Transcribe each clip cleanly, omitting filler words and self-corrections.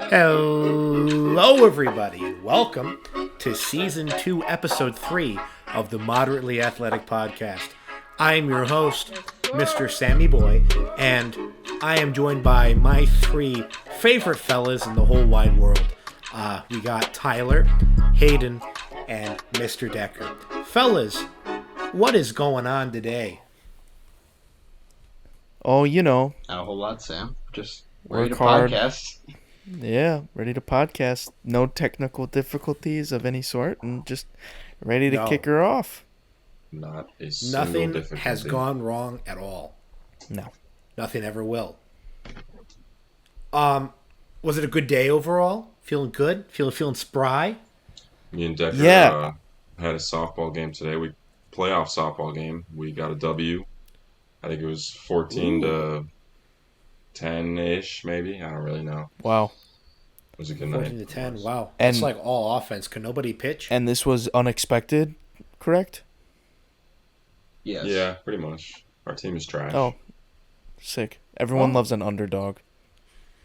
Hello, everybody, and welcome to Season 2, Episode 3 of the Moderately Athletic Podcast. I am your host, Mr. Sammy Boy, and I am joined by my three favorite fellas in the whole wide world. We got Tyler, Hayden, and Mr. Decker. Fellas, what is going on today? Oh, Not a whole lot, Sam. Just ready to work hard. podcast. Yeah, ready to podcast. No technical difficulties of any sort, and just ready to kick her off. Not a single Nothing difficulty. has gone wrong at all. No. Nothing ever will. Was it a good day overall? Feeling good? Feeling spry? Me and Decker Yeah. had a softball game today. Playoff softball game. We got a W. I think it was 14 to 10-ish, maybe. I don't really know. Wow. It was a good 14 night. to 10. Wow. And- That's like all offense. Can nobody pitch? And this was unexpected, correct? Yes. Yeah, pretty much. Our team is trash. Oh, sick. Everyone Oh. loves an underdog.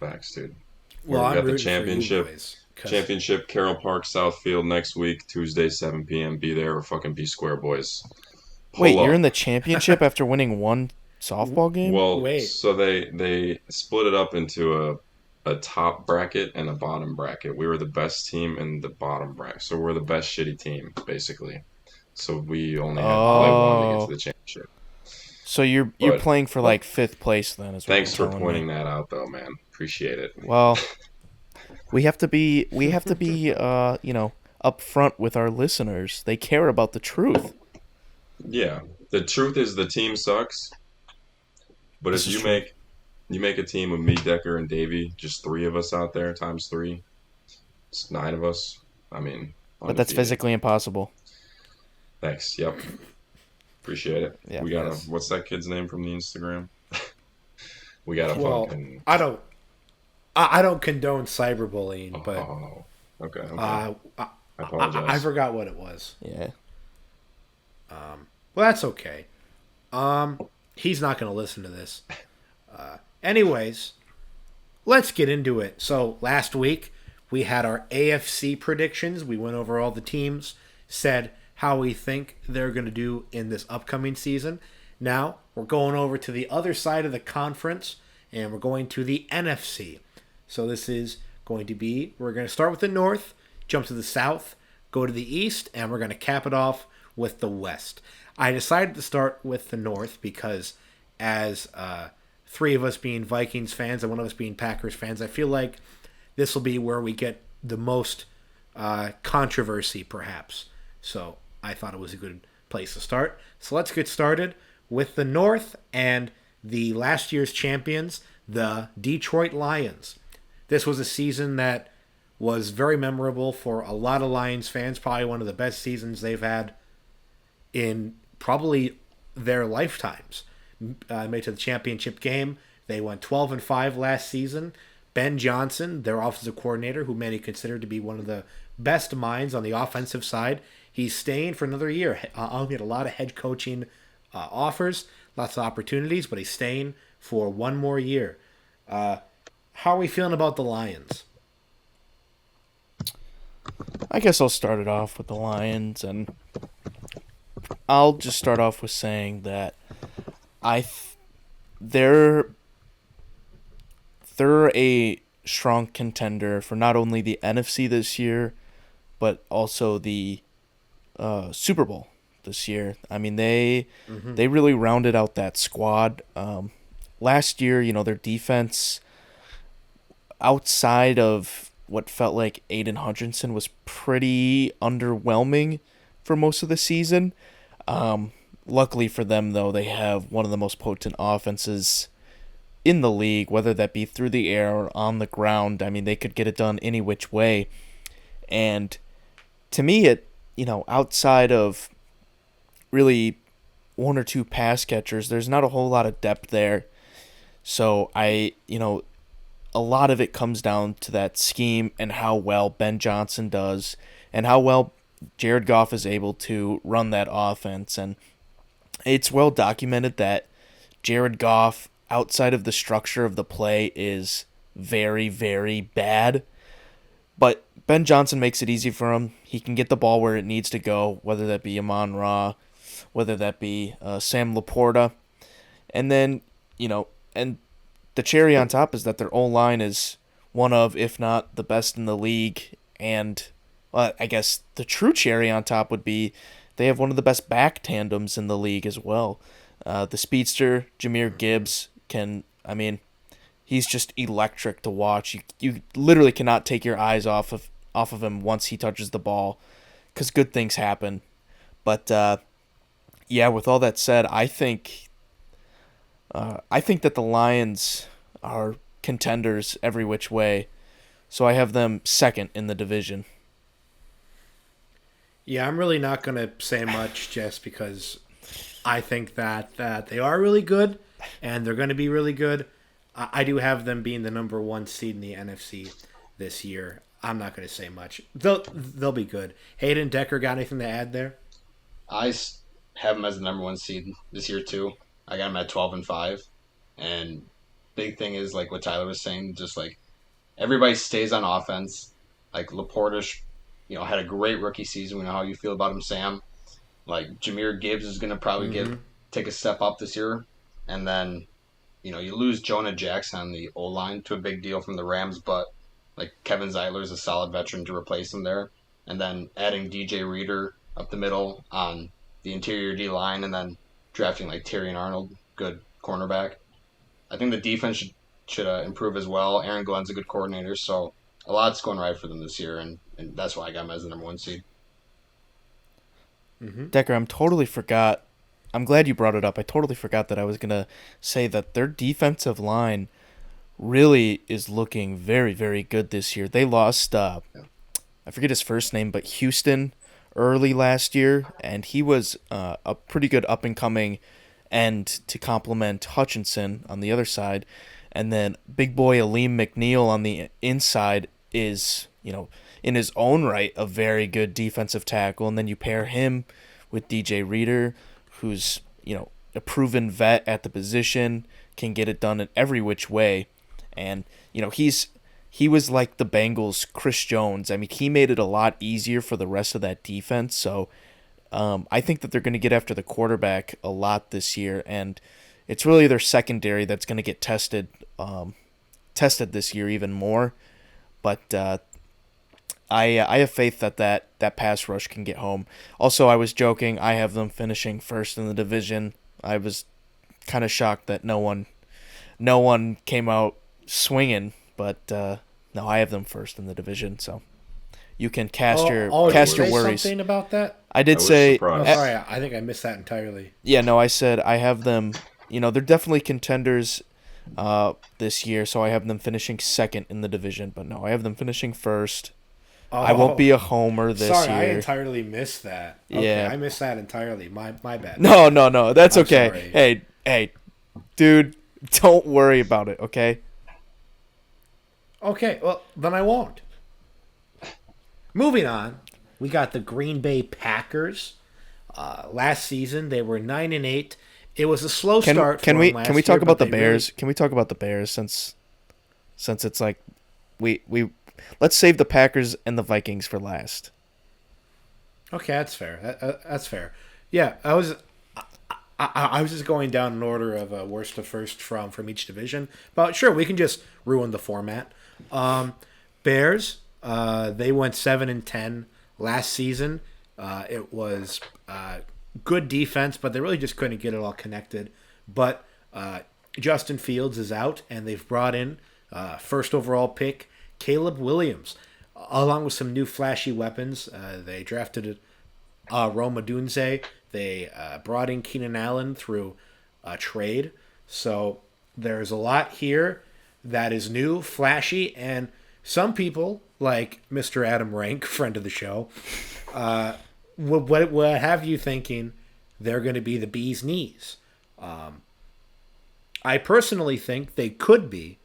Facts, dude. Well, we I'm got the rooting championship. for you boys, 'cause Championship, Carroll Park, Southfield next week, Tuesday, 7 p.m. Be there or fucking be square, boys. Wait, Pull you're up. in the championship after winning one softball game? Well, Wait. so they split it up into a top bracket and a bottom bracket. We were the best team in the bottom bracket, so we're the best shitty team basically. So we only had to play one to get to the championship. So you're But- playing for like fifth place then, is what Thanks you're for telling pointing me. that out, though, man. Appreciate it. Well, we have to be upfront with our listeners. They care about the truth. Yeah, the truth is the team sucks. But This if is you true. make a team with me, Decker, and Davey, just three of us out there times three, it's 9 of us. I mean, But that's undefeated. physically impossible. Thanks. Yep. Appreciate it. Yeah, we got yes. what's that kid's name from the Instagram? We got a Well, fucking. I don't condone cyberbullying, but Oh, okay. I apologize. forgot what it was. Yeah. Well, that's okay. He's not going to listen to this. Anyways, let's get into it. So last week we had our AFC predictions. We went over all the teams, said how we think they're going to do in this upcoming season. Now we're going over to the other side of the conference, and we're going to the NFC. So this is going to be, we're going to start with the North, jump to the South, go to the East, and we're going to cap it off with the West. I decided to start with the North because as three of us being Vikings fans and one of us being Packers fans, I feel like this will be where we get the most controversy, perhaps. So I thought it was a good place to start. So let's get started with the North and the last year's champions, the Detroit Lions. This was a season that was very memorable for a lot of Lions fans, probably one of the best seasons they've had in probably their lifetimes. Made it to the championship game. They went 12-5 last season. Ben Johnson, their offensive coordinator, who many consider to be one of the best minds on the offensive side, he's staying for another year. I'll get a lot of head coaching offers, lots of opportunities, but he's staying for one more year. How are we feeling about the Lions? I guess I'll start it off with the Lions, and I'll just start off with saying that they're a strong contender for not only the NFC this year, but also the Super Bowl this year. I mean, they really rounded out that squad. Last year, their defense, outside of what felt like Aiden Hutchinson, was pretty underwhelming for most of the season. Luckily for them, though, they have one of the most potent offenses in the league, whether that be through the air or on the ground. I mean, they could get it done any which way. And to me, outside of really one or two pass catchers, there's not a whole lot of depth there. So a lot of it comes down to that scheme and how well Ben Johnson does and how well Jared Goff is able to run that offense. And it's well documented that Jared Goff, outside of the structure of the play, is very, very bad. But Ben Johnson makes it easy for him. He can get the ball where it needs to go, whether that be Amon Ra, whether that be Sam Laporta. And then, and the cherry on top is that their O-line is one of, if not the best in the league. And I guess the true cherry on top would be they have one of the best back tandems in the league as well. The speedster, Jameer Gibbs, he's just electric to watch. You literally cannot take your eyes off of him once he touches the ball, because good things happen. But yeah, with all that said, I think that the Lions are contenders every which way, so I have them second in the division. Yeah, I'm really not going to say much just because I think that they are really good and they're going to be really good. I do have them being the number one seed in the NFC this year. I'm not going to say much. They'll be good. Hayden Decker, got anything to add there? Have them as the number one seed this year too. I got them at 12-5, and big thing is like what Tyler was saying, just like everybody stays on offense. Like Laporta, had a great rookie season. We know how you feel about him, Sam. Like Jameer Gibbs is going to probably take a step up this year, and then you lose Jonah Jackson on the O line to a big deal from the Rams, but like Kevin Zeitler is a solid veteran to replace him there, and then adding DJ Reader up the middle on the interior D line, and then drafting like Terry Arnold, good cornerback. I think the defense should improve as well. Aaron Glenn's a good coordinator, so a lot's going right for them this year, and that's why I got them as the number one seed. Decker, I'm glad you brought it up. I totally forgot that I was going to say that their defensive line really is looking very, very good this year. They lost, I forget his first name, but Houston early last year, and he was a pretty good up-and-coming end to complement Hutchinson on the other side. And then big boy Aleem McNeil on the inside is, in his own right, a very good defensive tackle. And then you pair him with DJ Reader, who's, a proven vet at the position, can get it done in every which way. And, he was like the Bengals' Chris Jones. I mean, he made it a lot easier for the rest of that defense. So I think that they're going to get after the quarterback a lot this year. And it's really their secondary that's going to get tested this year even more. But I have faith that pass rush can get home. Also, I was joking. I have them finishing first in the division. I was kind of shocked that no one came out swinging, but no, I have them first in the division. So you can cast your worries. Something about that? I did was say. surprised. Sorry, I think I missed that entirely. Yeah, no, I said I have them. They're definitely contenders this year, so I have them finishing second in the division. But no, I have them finishing first. I won't be a homer this sorry, year. I entirely missed that. Okay, Yeah. I missed that entirely. My bad. No, that's I'm okay. sorry. Hey, dude, don't worry about it, okay? Okay, well, then I won't. Moving on, we got the Green Bay Packers. Last season, they were 9-8. It was a slow start. Can for we them last can we talk year, about but the they Bears? really- Can we talk about the Bears since it's like we let's save the Packers and the Vikings for last. Okay, that's fair. That's fair. Yeah, I was just going down an order of worst to first from each division, but sure, we can just ruin the format. Bears, they went 7-10 last season. It was good defense, but they really just couldn't get it all connected. But Justin Fields is out, and they've brought in first overall pick Caleb Williams, along with some new flashy weapons. They drafted Roma Dunze. They brought in Keenan Allen through a trade. So there's a lot here that is new, flashy, and some people, like Mr. Adam Rank, friend of the show, what have you thinking they're going to be the bee's knees? I personally think they could be,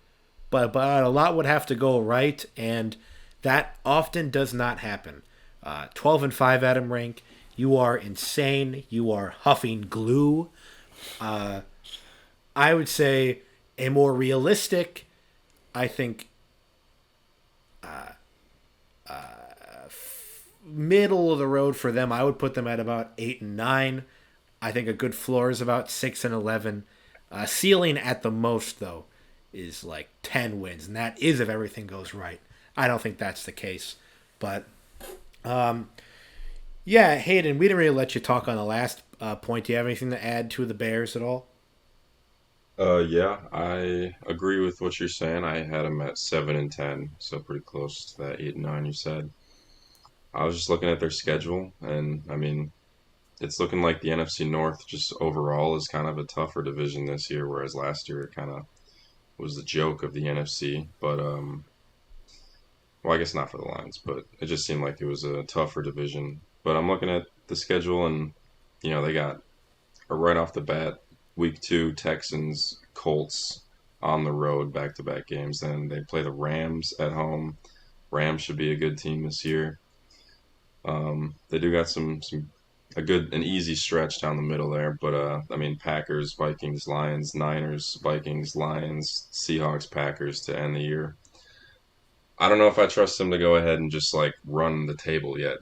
but a lot would have to go right, and that often does not happen. 12-5, Adam Rank. You are insane. You are huffing glue. I would say a more realistic, I think, Middle of the road for them. I would put them at about 8 and 9. I think a good floor is about 6 and 11. Ceiling at the most though is like 10 wins, and that is if everything goes right. I don't think that's the case, but yeah, Hayden, we didn't really let you talk on the last point. Do you have anything to add to the Bears at all? Yeah, I agree with what you're saying. I had them at 7 and 10, so pretty close to that 8 and 9 you said. I was just looking at their schedule, and I mean, it's looking like the NFC North just overall is kind of a tougher division this year, whereas last year it kind of was the joke of the NFC. But well, I guess not for the Lions, but it just seemed like it was a tougher division. But I'm looking at the schedule, and they got right off the bat, week two Texans, Colts on the road, back-to-back games. Then they play the Rams at home. Rams should be a good team this year. They do got some an easy stretch down the middle there, but I mean Packers, Vikings, Lions, Niners, Vikings, Lions, Seahawks, Packers to end the year. I don't know if I trust them to go ahead and just like run the table yet.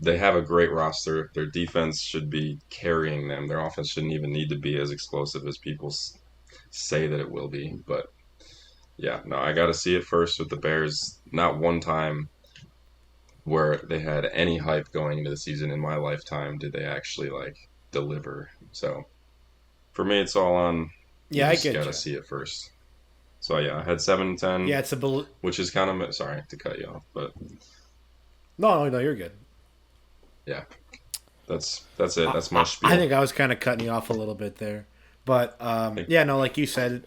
They have a great roster. Their defense should be carrying them. Their offense shouldn't even need to be as explosive as people say that it will be. But yeah, no, I got to see it first with the Bears. Not one time where they had any hype going into the season in my lifetime did they actually like deliver. So for me, it's all on. You Yeah, I just get got to you. see it first. So yeah, I had 7 and 10, Yeah, it's a which is kind of sorry to cut you off, but no, you're good. yeah, that's it. That's my I spiel. think I was kind of cutting you off a little bit there, but Think- yeah, no, like you said,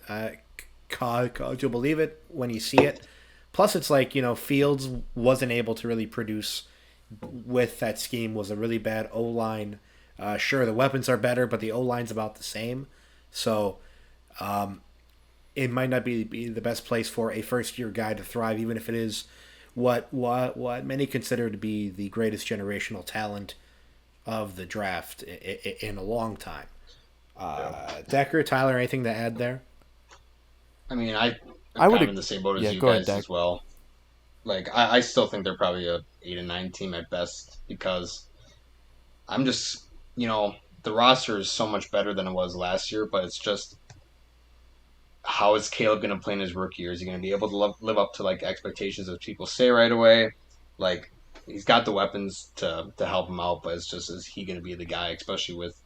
cause you'll believe it when you see it. Plus, it's like Fields wasn't able to really produce with that scheme. Was a really bad O line. Sure, the weapons are better, but the O line's about the same. So it might not be the best place for a first year guy to thrive, even if it is what many consider to be the greatest generational talent of the draft in a long time. Yeah. Decker, Tyler, anything to add there? I mean, I'm I kind would. of in the same boat as Yeah, you go ahead, guys Dak. as well. Like, I still think they're probably a 8 and 9 team at best because I'm just, the roster is so much better than it was last year, but it's just how is Caleb going to play in his rookie year? Is he going to be able to live up to like expectations as people say right away? Like, he's got the weapons to help him out, but it's just is he going to be the guy, especially with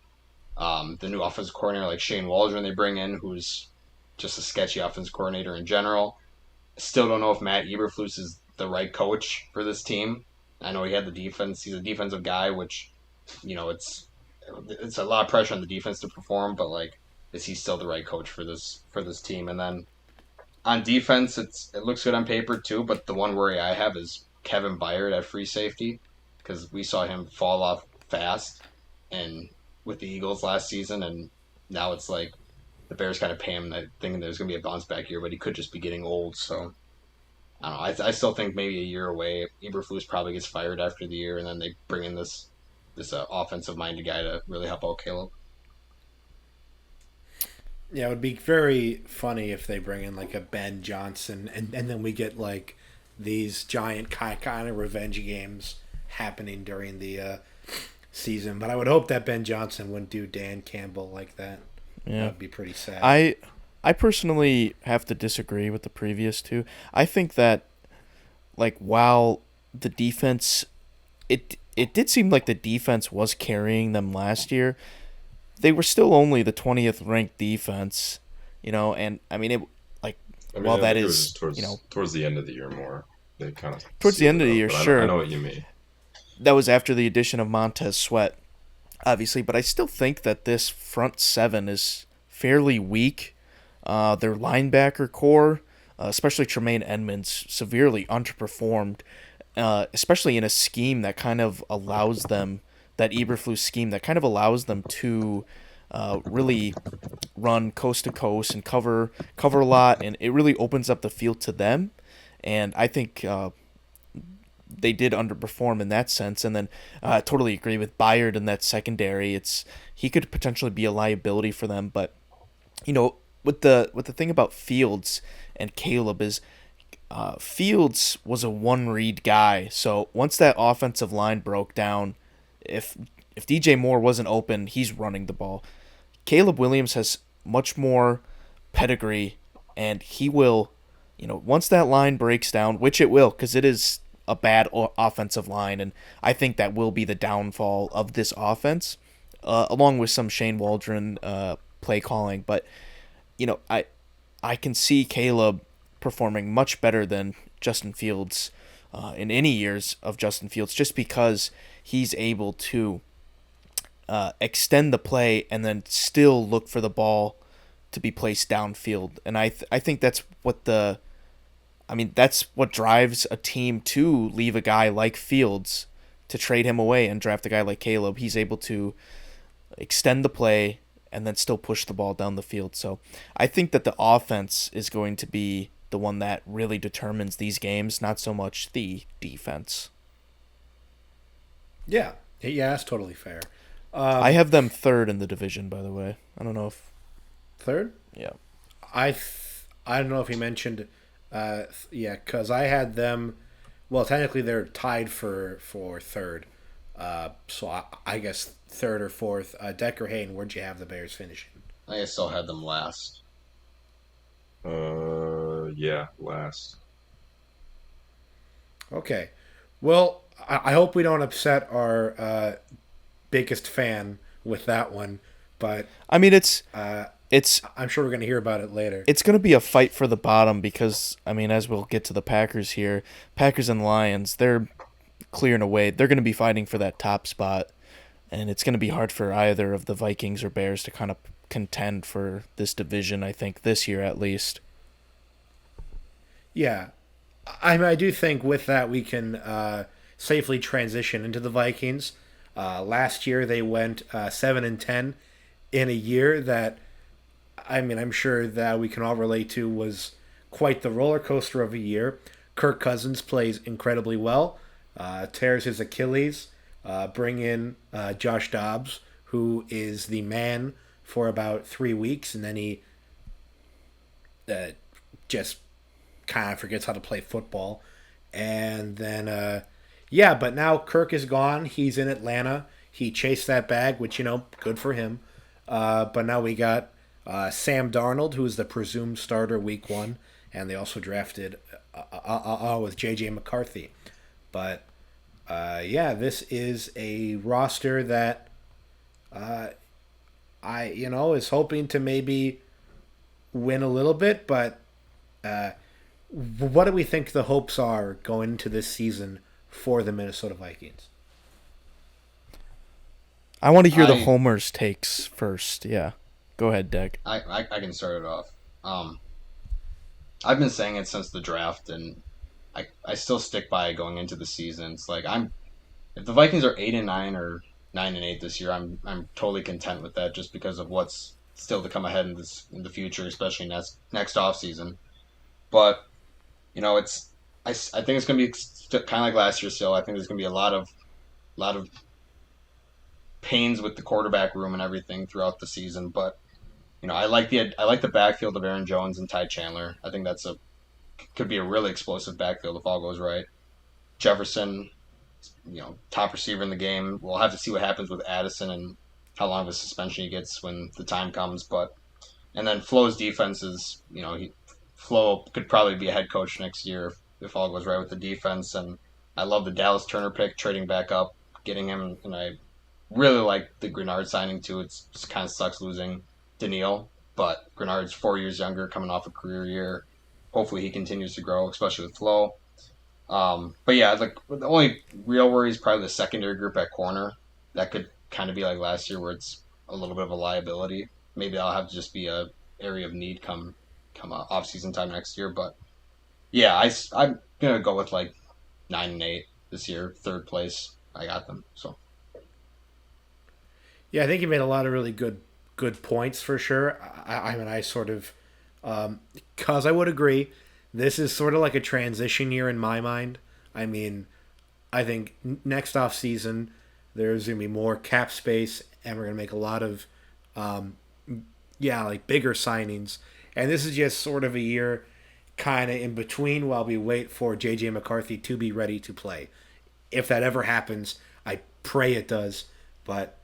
the new offensive coordinator like Shane Waldron they bring in, who's just a sketchy offensive coordinator in general. Still don't know if Matt Eberflus is the right coach for this team. I know he had the defense; he's a defensive guy, which it's a lot of pressure on the defense to perform. But like, is he still the right coach for this team? And then on defense, it looks good on paper too. But the one worry I have is Kevin Byard at free safety because we saw him fall off fast and with the Eagles last season, and now it's like the Bears kind of pay him thinking there's going to be a bounce back year, but he could just be getting old. So I don't know. I still think maybe a year away. Eberflus probably gets fired after the year, and then they bring in this offensive minded guy to really help out Caleb. Yeah, it would be very funny if they bring in like a Ben Johnson, and then we get like these giant kind of revenge games happening during the season. But I would hope that Ben Johnson wouldn't do Dan Campbell like that. That Yeah. would be pretty sad. I personally have to disagree with the previous two. I think that like while the defense it did seem like the defense was carrying them last year, they were still only the 20th ranked defense, and I mean it like I mean, while I that think it was is, just towards the end of the year more. They kind of towards the sealed end it of the up, year, but I sure. know what you mean. That was after the addition of Montez Sweat, obviously, but I still think that this front seven is fairly weak. Their linebacker core, especially Tremaine Edmonds, severely underperformed, especially in a scheme that kind of allows them, that Eberflus scheme that kind of allows them to really run coast to coast and cover a lot, and it really opens up the field to them. And I think they did underperform in that sense. And then I totally agree with Byard in that secondary. He could potentially be a liability for them, but with the thing about Fields and Caleb is Fields was a one read guy, so once that offensive line broke down, if DJ Moore wasn't open, he's running the ball. Caleb Williams has much more pedigree, and he will, once that line breaks down, which it will, because it is a bad offensive line, and I think that will be the downfall of this offense, along with some Shane Waldron play calling. But I can see Caleb performing much better than Justin Fields in any years of Justin Fields, just because he's able to extend the play and then still look for the ball to be placed downfield. And I think that's that's what drives a team to leave a guy like Fields, to trade him away and draft a guy like Caleb. He's able to extend the play and then still push the ball down the field. So I think that the offense is going to be the one that really determines these games, not so much the defense. Yeah, that's totally fair. I have them third in the division, by the way. I don't know if third. Yeah, I don't know if he mentioned. Because I had them. Well, technically they're tied for third. So I guess third or fourth. Decker Hayden, where'd you have the Bears finishing? I still had them last. Yeah, last. Okay. Well, I hope we don't upset our biggest fan with that one, but I mean it's I'm sure we're going to hear about it later. It's going to be a fight for the bottom because, as we'll get to the Packers here, Packers and Lions, they're clearing away. They're going to be fighting for that top spot, and it's going to be hard for either of the Vikings or Bears to kind of contend for this division, I think, this year at least. Yeah. I do think with that we can safely transition into the Vikings. Last year they went 7-10 in a year that I'm sure that we can all relate to was quite the roller coaster of a year. Kirk Cousins plays incredibly well, tears his Achilles, bring in Josh Dobbs, who is the man for about 3 weeks, and then he just kind of forgets how to play football. And then, but now Kirk is gone. He's in Atlanta. He chased that bag, which, good for him. But now we got Sam Darnold, who is the presumed starter week 1, and they also drafted with J.J. McCarthy. But, this is a roster that is hoping to maybe win a little bit, but what do we think the hopes are going into this season for the Minnesota Vikings? I want to hear the Homer's takes first. Yeah. Go ahead, Deg. I can start it off. I've been saying it since the draft, and I still stick by it going into the season. It's like if the Vikings are 8-9 or 9-8 this year, I'm totally content with that, just because of what's still to come ahead in the future, especially next off season. But I think it's going to be kind of like last year. Still, I think there's going to be a lot of pains with the quarterback room and everything throughout the season, but I like the backfield of Aaron Jones and Ty Chandler. I think could be a really explosive backfield if all goes right. Jefferson, top receiver in the game. We'll have to see what happens with Addison and how long of a suspension he gets when the time comes. And then Flo's defense is, Flo could probably be a head coach next year if all goes right with the defense. And I love the Dallas Turner pick, trading back up, getting him, and I really like the Grenard signing too. It just kind of sucks losing Daniil, but Grenard's 4 years younger, coming off a career year. Hopefully he continues to grow, especially with Flo. But yeah, the only real worry is probably the secondary group at corner. That could kind of be like last year, where it's a little bit of a liability. Maybe I'll have to just be a area of need come off season time next year. But yeah, I'm gonna go with like 9-8 this year, third place. I got them. So yeah, I think you made a lot of really good points for sure. I sort of, cause I would agree, this is sort of like a transition year in my mind. I think next off season there's gonna be more cap space, and we're gonna make a lot of, bigger signings. And this is just sort of a year, kind of in between while we wait for J.J. McCarthy to be ready to play. If that ever happens, I pray it does. But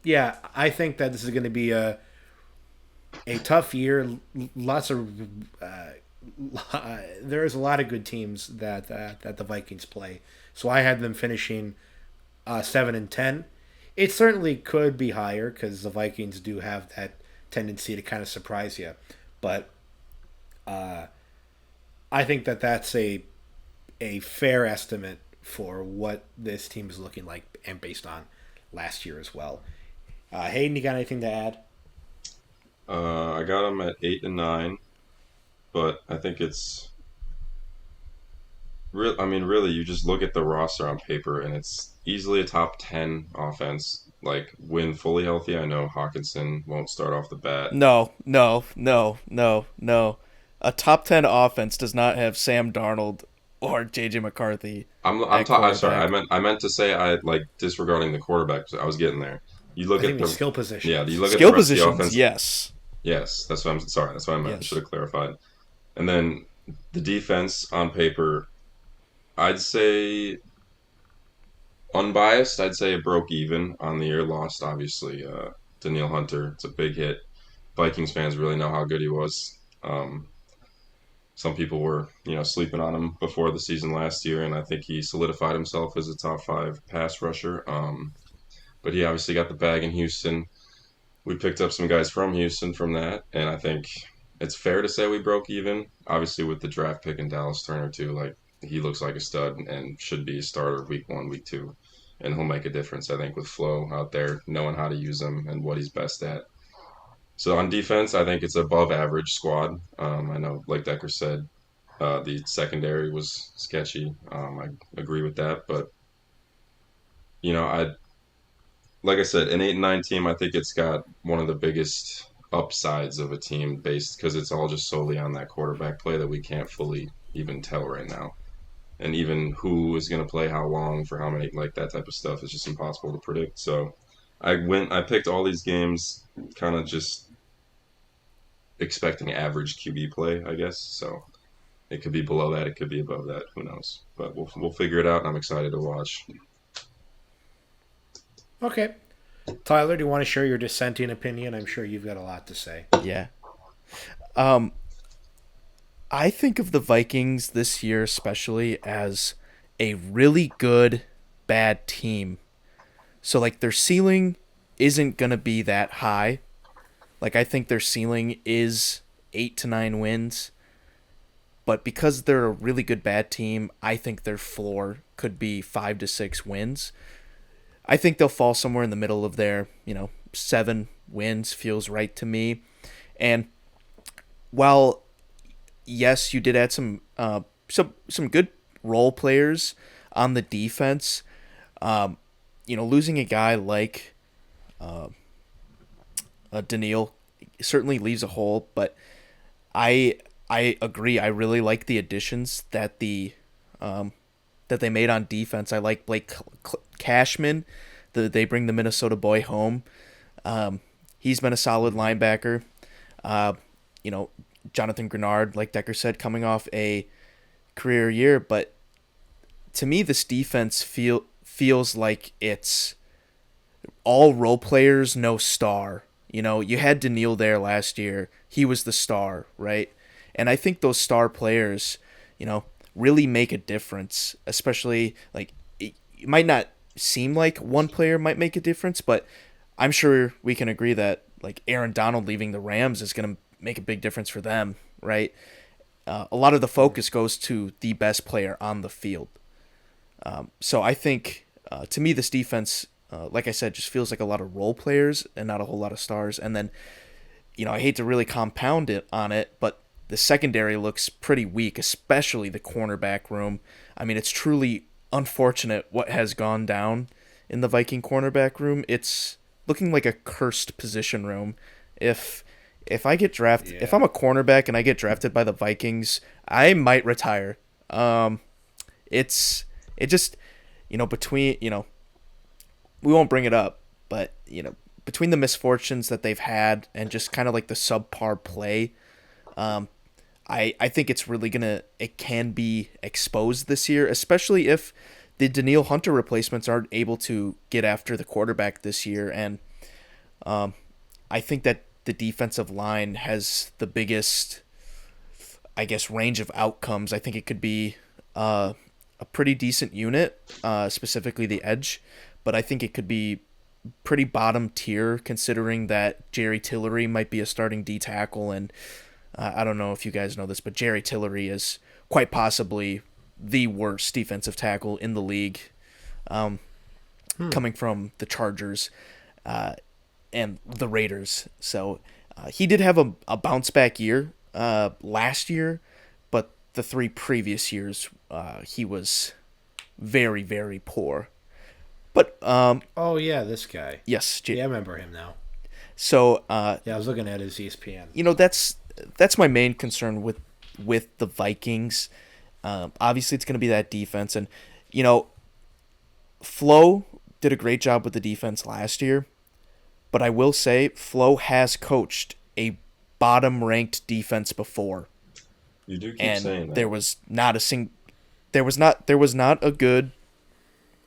yeah, I think that this is going to be a tough year. Lots of there's a lot of good teams that the Vikings play. So I had them finishing 7-10. It certainly could be higher because the Vikings do have that tendency to kind of surprise you. But I think that that's a fair estimate for what this team is looking like, and based on last year as well. Hayden, you got anything to add? I got them at 8 and 9, but I think it's real. I mean, really, you just look at the roster on paper, and it's easily a top 10 offense. Like when fully healthy, I know Hawkinson won't start off the bat. No, no, no, no, no. A top 10 offense does not have Sam Darnold or JJ McCarthy at I'm sorry. quarterback. I meant to say I like disregarding the quarterback. I was getting there. You I look think at the the skill Yeah. You positions. look at the Skill rest of the positions, offense. yes. Yes, that's what I'm sorry. That's what I meant. I should Yes. have clarified. And then the defense on paper, I'd say unbiased. I'd say it broke even on the year. Lost obviously. Daniil Hunter. It's a big hit. Vikings fans really know how good he was. Some people were, sleeping on him before the season last year, and I think he solidified himself as a top five pass rusher. But he obviously got the bag in Houston. We picked up some guys from Houston from that, and I think it's fair to say we broke even. Obviously, with the draft pick in Dallas Turner too, like he looks like a stud and should be a starter week 1, week 2, and he'll make a difference. I think with Flo out there, knowing how to use him and what he's best at. So on defense, I think it's above average squad. I know, like Decker said, the secondary was sketchy. I agree with that, but I like I said, an 8 and 9 team. I think it's got one of the biggest upsides of a team based because it's all just solely on that quarterback play that we can't fully even tell right now. And even who is going to play how long for how many, like that type of stuff is just impossible to predict. So I picked all these games kind of just expecting average QB play, I guess. So it could be below that, it could be above that, who knows? But we'll figure it out, and I'm excited to watch. Okay. Tyler, do you want to share your dissenting opinion? I'm sure you've got a lot to say. Yeah. Um, I think of the Vikings this year, especially, as a really good, bad team. So, like, their ceiling isn't going to be that high. Like, I think their ceiling is 8 to 9 wins. But because they're a really good, bad team, I think their floor could be 5 to 6 wins. I think they'll fall somewhere in the middle of their, 7 wins feels right to me. And while yes, you did add some good role players on the defense, losing a guy like Daniil certainly leaves a hole. But I I agree. I really like the additions that they made on defense. I like Blake Cashman. They bring the Minnesota boy home. He's been a solid linebacker. Uh, Jonathan Grenard, like Decker said, coming off a career year. But to me, this defense feels like it's all role players, no star. You had Daniil there last year. He was the star, right? And I think those star players, really make a difference, especially like it might not seem like one player might make a difference, but I'm sure we can agree that like Aaron Donald leaving the Rams is going to make a big difference for them, right? A lot of the focus goes to the best player on the field. So I think, to me, this defense, like I said, just feels like a lot of role players and not a whole lot of stars. And then, I hate to really compound it on it, but the secondary looks pretty weak, especially the cornerback room. I mean, it's truly unfortunate what has gone down in the Viking cornerback room. It's looking like a cursed position room. If I get drafted, if Yeah. I'm a cornerback and I get drafted by the Vikings, I might retire. It just between we won't bring it up, but between the misfortunes that they've had and just kind of like the subpar play, I think it can be exposed this year, especially if the Daniil Hunter replacements aren't able to get after the quarterback this year. And I think that the defensive line has the biggest, I guess, range of outcomes. I think it could be a pretty decent unit, specifically the edge, but I think it could be pretty bottom tier considering that Jerry Tillery might be a starting D tackle, and I don't know if you guys know this, but Jerry Tillery is quite possibly the worst defensive tackle in the league, coming from the Chargers and the Raiders. So he did have a bounce back year last year, but the 3 previous years he was very, very poor. But Oh yeah, this guy. yes, Yeah, I remember him now. so Yeah, I was looking at his ESPN. that's my main concern with the Vikings. Obviously, it's going to be that defense, and Flo did a great job with the defense last year. But I will say, Flo has coached a bottom-ranked defense before, You do keep and saying that. there was not a good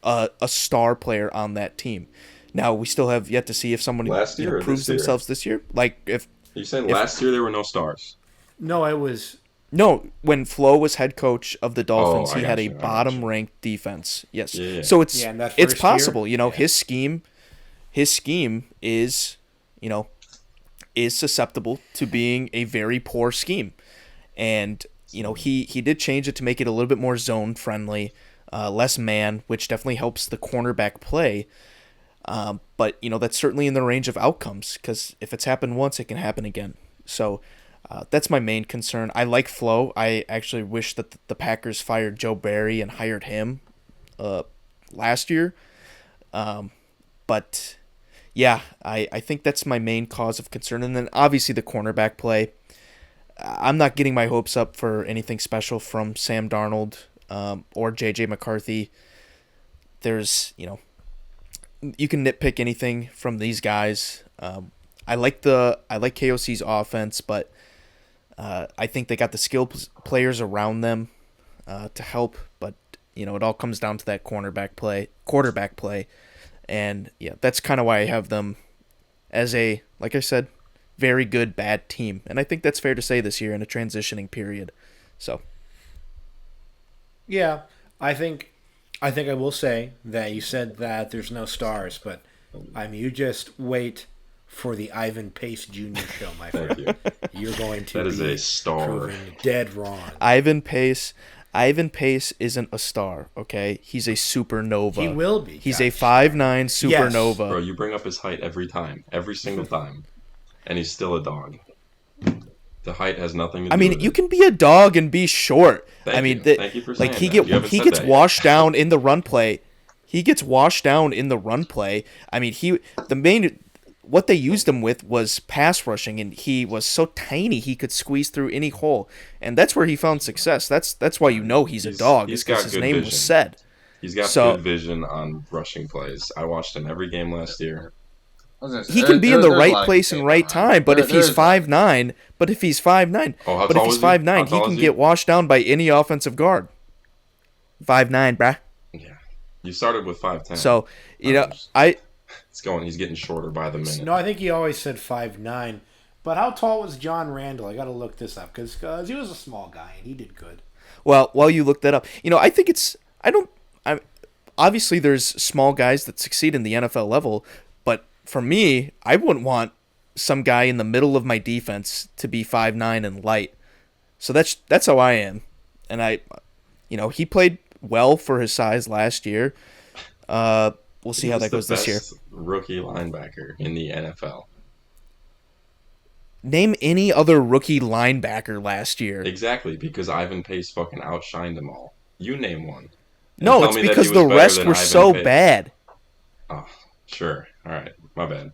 a star player on that team. Now we still have yet to see if someone Last year or proves this year? themselves this year. Like if You saying if- last year there were no stars? No, it was. No, when Flo was head coach of the Dolphins, I he had got a you, I got you. bottom-ranked defense. Yes, Yeah. so it's Yeah, in that it's first possible. year? Yeah. His scheme is is susceptible to being a very poor scheme, and he did change it to make it a little bit more zone friendly, less man, which definitely helps the cornerback play. But that's certainly in the range of outcomes because if it's happened once, it can happen again. So. That's my main concern. I like Flo. I actually wish that the Packers fired Joe Barry and hired him last year. But yeah, I think that's my main cause of concern. And then obviously the cornerback play. I'm not getting my hopes up for anything special from Sam Darnold or J.J. McCarthy. There's, you can nitpick anything from these guys. I like KOC's offense, but I think they got the skill players around them to help. But it all comes down to that quarterback play, and yeah, that's kind of why I have them as a, like I said, very good bad team, and I think that's fair to say this year in a transitioning period. So Yeah, I think I will say that you said that there's no stars, but you just wait for the Ivan Pace Jr. show, my friend. Thank you. You're going to That is be a star. proven dead wrong. Ivan Pace isn't a star, okay? He's a supernova. He will be. He's God. a 5'9" supernova. Bro, you bring up his height every time, every single time, and he's still a dog. The height has nothing to do I mean, with you it. can be a dog and be short. Thank you. The- Thank you for like saying he that. You haven't he said gets that yet. washed down in the run play. He gets washed down in the run play. I mean, what they used him with was pass rushing, and he was so tiny he could squeeze through any hole, and that's where he found success. That's why he's a dog. He's Is because got his good name was vision. said. He's got So- good vision on rushing plays. I watched him every game last year. He can be in the right place and right time, but if he's 5'9", Oh, how but if tall he's is he? 5'9", How he tall can is he? get washed down by any offensive guard. 5'9", bruh. Yeah. You started with 5'10". So It's I going. He's getting shorter by the minute. No, I think he always said 5'9". But how tall was John Randall? I got to look this up because he was a small guy and he did good. well, while you look that up, I think obviously there's small guys that succeed in the NFL level, but for me, I wouldn't want some guy in the middle of my defense to be 5'9" and light. So that's how I am, and he played well for his size last year. We'll see how that goes this year. Rookie linebacker in the NFL. Name any other rookie linebacker last year. Exactly, because Ivan Pace fucking outshined them all. You name one. And No, tell it's me that because he the was better rest than were Ivan so Pace. bad. Oh, sure. All right, my bad.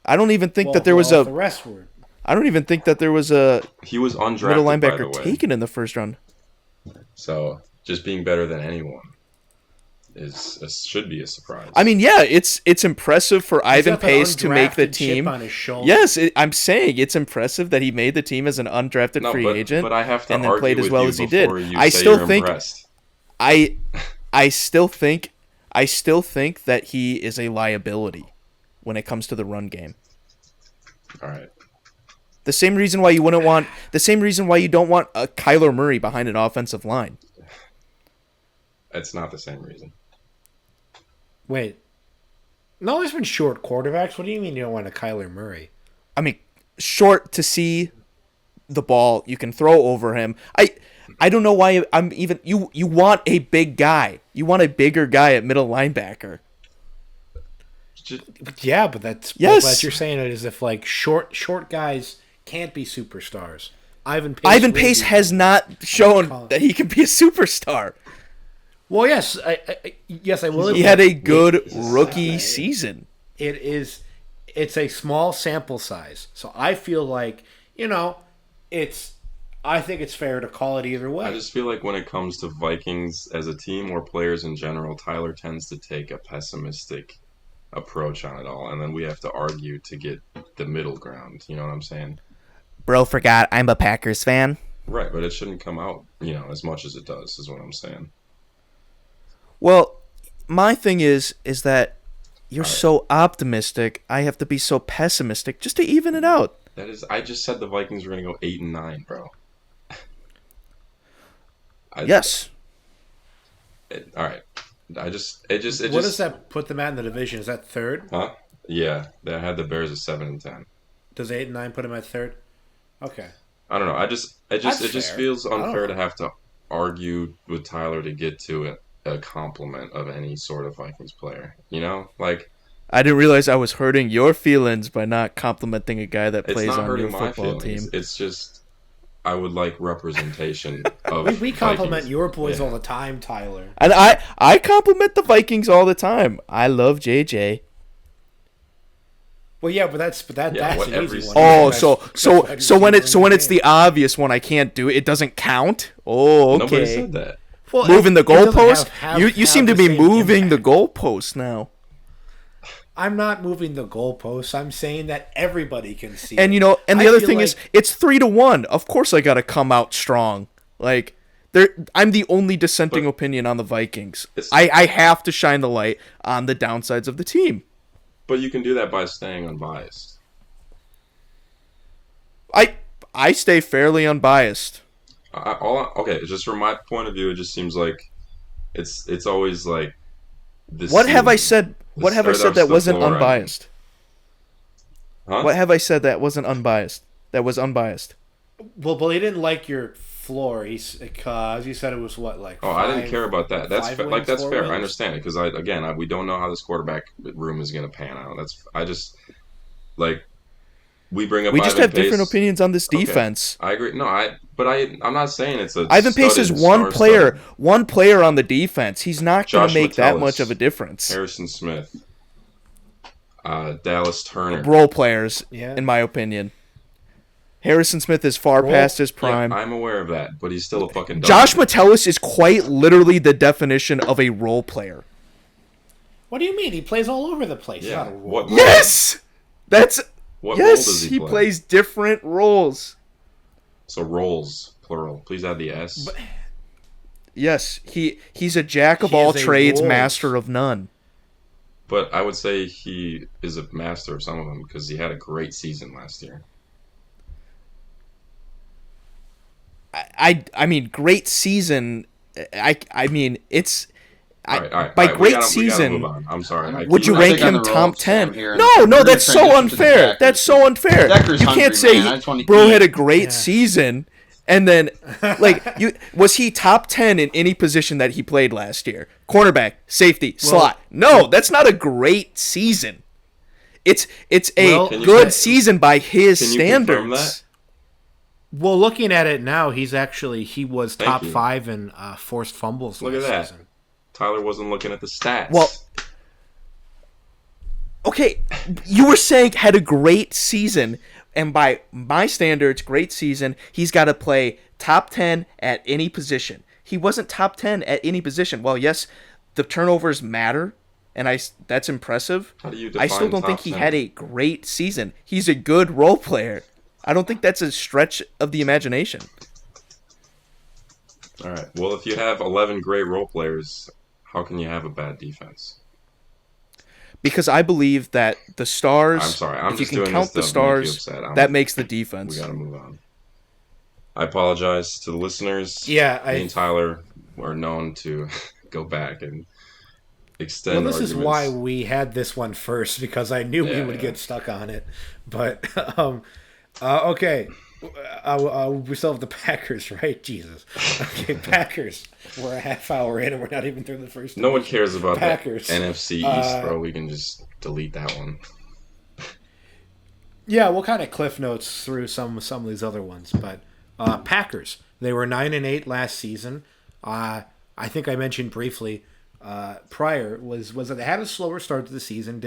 I don't even think Well, that there was the rest were. I don't even think that there was a He was undrafted, middle by the linebacker way. taken in the first round. So just being better than anyone. should be a surprise. I mean, yeah, it's impressive for Ivan got that Pace to make the undrafted chip team. on his shoulder. Yes, I'm saying it's impressive that he made the team as an undrafted no, free agent but I have to and then argue played as with well you as he did. before you I say still you're think impressed. I I still think that he is a liability when it comes to the run game. All right. The same reason why you don't want a Kyler Murray behind an offensive line. It's not the same reason. Wait. No, there's been short quarterbacks. What do you mean you don't want a Kyler Murray? I mean, short to see the ball, you can throw over him. I don't know why I'm even you want a big guy. You want a bigger guy at middle linebacker. Yeah, but that's yes. But you're saying it as if like short guys can't be superstars. Ivan Pace has not shown that he can be a superstar. Well, yes, I will. He had a good rookie season. It's a small sample size, so I feel like I think it's fair to call it either way. I just feel like when it comes to Vikings as a team or players in general, Tyler tends to take a pessimistic approach on it all, and then we have to argue to get the middle ground. You know what I'm saying? Bro forgot I'm a Packers fan. Right, but it shouldn't come out, as much as it does, is what I'm saying. Well, my thing is that you're so optimistic, I have to be so pessimistic just to even it out. I just said the Vikings were going to go 8-9, bro. Yes. All right. What does that put them at in the division? Is that third? Huh? Yeah, they had the Bears at 7-10. Does 8-9 put them at third? Okay. I don't know. It just feels unfair to have to argue with Tyler to get to a compliment of any sort of Vikings player. I didn't realize I was hurting your feelings by not complimenting a guy that plays on your football feelings. team. It's just I would like representation of we compliment Vikings. your boys all the time, Tyler. And I compliment the Vikings all the time. I love JJ. Well, yeah, but that's an easy one. Oh, so when it's the obvious one I can't do, it doesn't count. Oh, okay. Nobody said that. Well, moving the goalpost? You seem to be the moving impact. the goalpost now. I'm not moving the goalposts. I'm saying that everybody can see. And it. The other thing is, it's 3-1. Of course, I got to come out strong. Like, I'm the only dissenting opinion on the Vikings. I have to shine the light on the downsides of the team. But you can do that by staying unbiased. I stay fairly unbiased. Okay, just from my point of view, it just seems like it's always like this. What have I said? What have I said that wasn't unbiased? Huh? What have I said that wasn't unbiased? That was unbiased. Well, he didn't like your floor. Because you said it was what like. I didn't care about that. That's fair. That's fair. Wins? I understand it because we don't know how this quarterback room is going to pan out. We just have different opinions on this defense. Okay. I agree. No, I'm not saying it's a. Ivan Pace is one player on the defense. He's not going to make that much of a difference. Harrison Smith, Dallas Turner, role players, in my opinion. Harrison Smith is far past his prime. Yeah, I'm aware of that, but he's still a fucking dog. Josh Metellus is quite literally the definition of a role player. What do you mean? He plays all over the place. Yeah. What yes! That's... What role does he play? Plays different roles. So roles, plural. Please add the S. Yes, he's a jack of all trades, master of none. But I would say he is a master of some of them because he had a great season last year. I mean, great season. I mean, it's... All right. By we great gotta season, move on. I'm sorry. would you rank him top 10? No, that's so unfair. That's so unfair. You can't say bro had a great season, and then was he top 10 in any position that he played last year? Cornerback, safety, slot. No, that's not a great season. It's a good season by his standards. Well, looking at it now, he was top 5 in forced fumbles Look last at that. season. Tyler wasn't looking at the stats. Well, okay, you were saying had a great season, and by my standards, great season, he's got to play top 10 at any position. He wasn't top 10 at any position. Well, yes, the turnovers matter, and that's impressive. How do you I still define don't think top he 10? had a great season. He's a good role player. I don't think that's a stretch of the imagination. All right. Well, if you have 11 great role players, how can you have a bad defense? Because I believe that the I'm stars, sorry. I'm if you just can doing this count the to make you stars, upset. that makes the We defense. got to move on. I apologize to the listeners. Yeah, Me and Tyler are known to go back and well, extend this is why arguments. we had this one first because I knew we Yeah, would yeah. get stuck on it. But okay, we still have the Packers, right? Jesus. Okay, Packers. We're a half hour in, and we're not even through the first No one division. cares about the Packers. NFC East, bro. We can just delete that one. Yeah, we'll kind of cliff notes through some of these other ones, but Packers. They were 9-8 last season. I think I mentioned briefly prior was that they had a slower start to the season.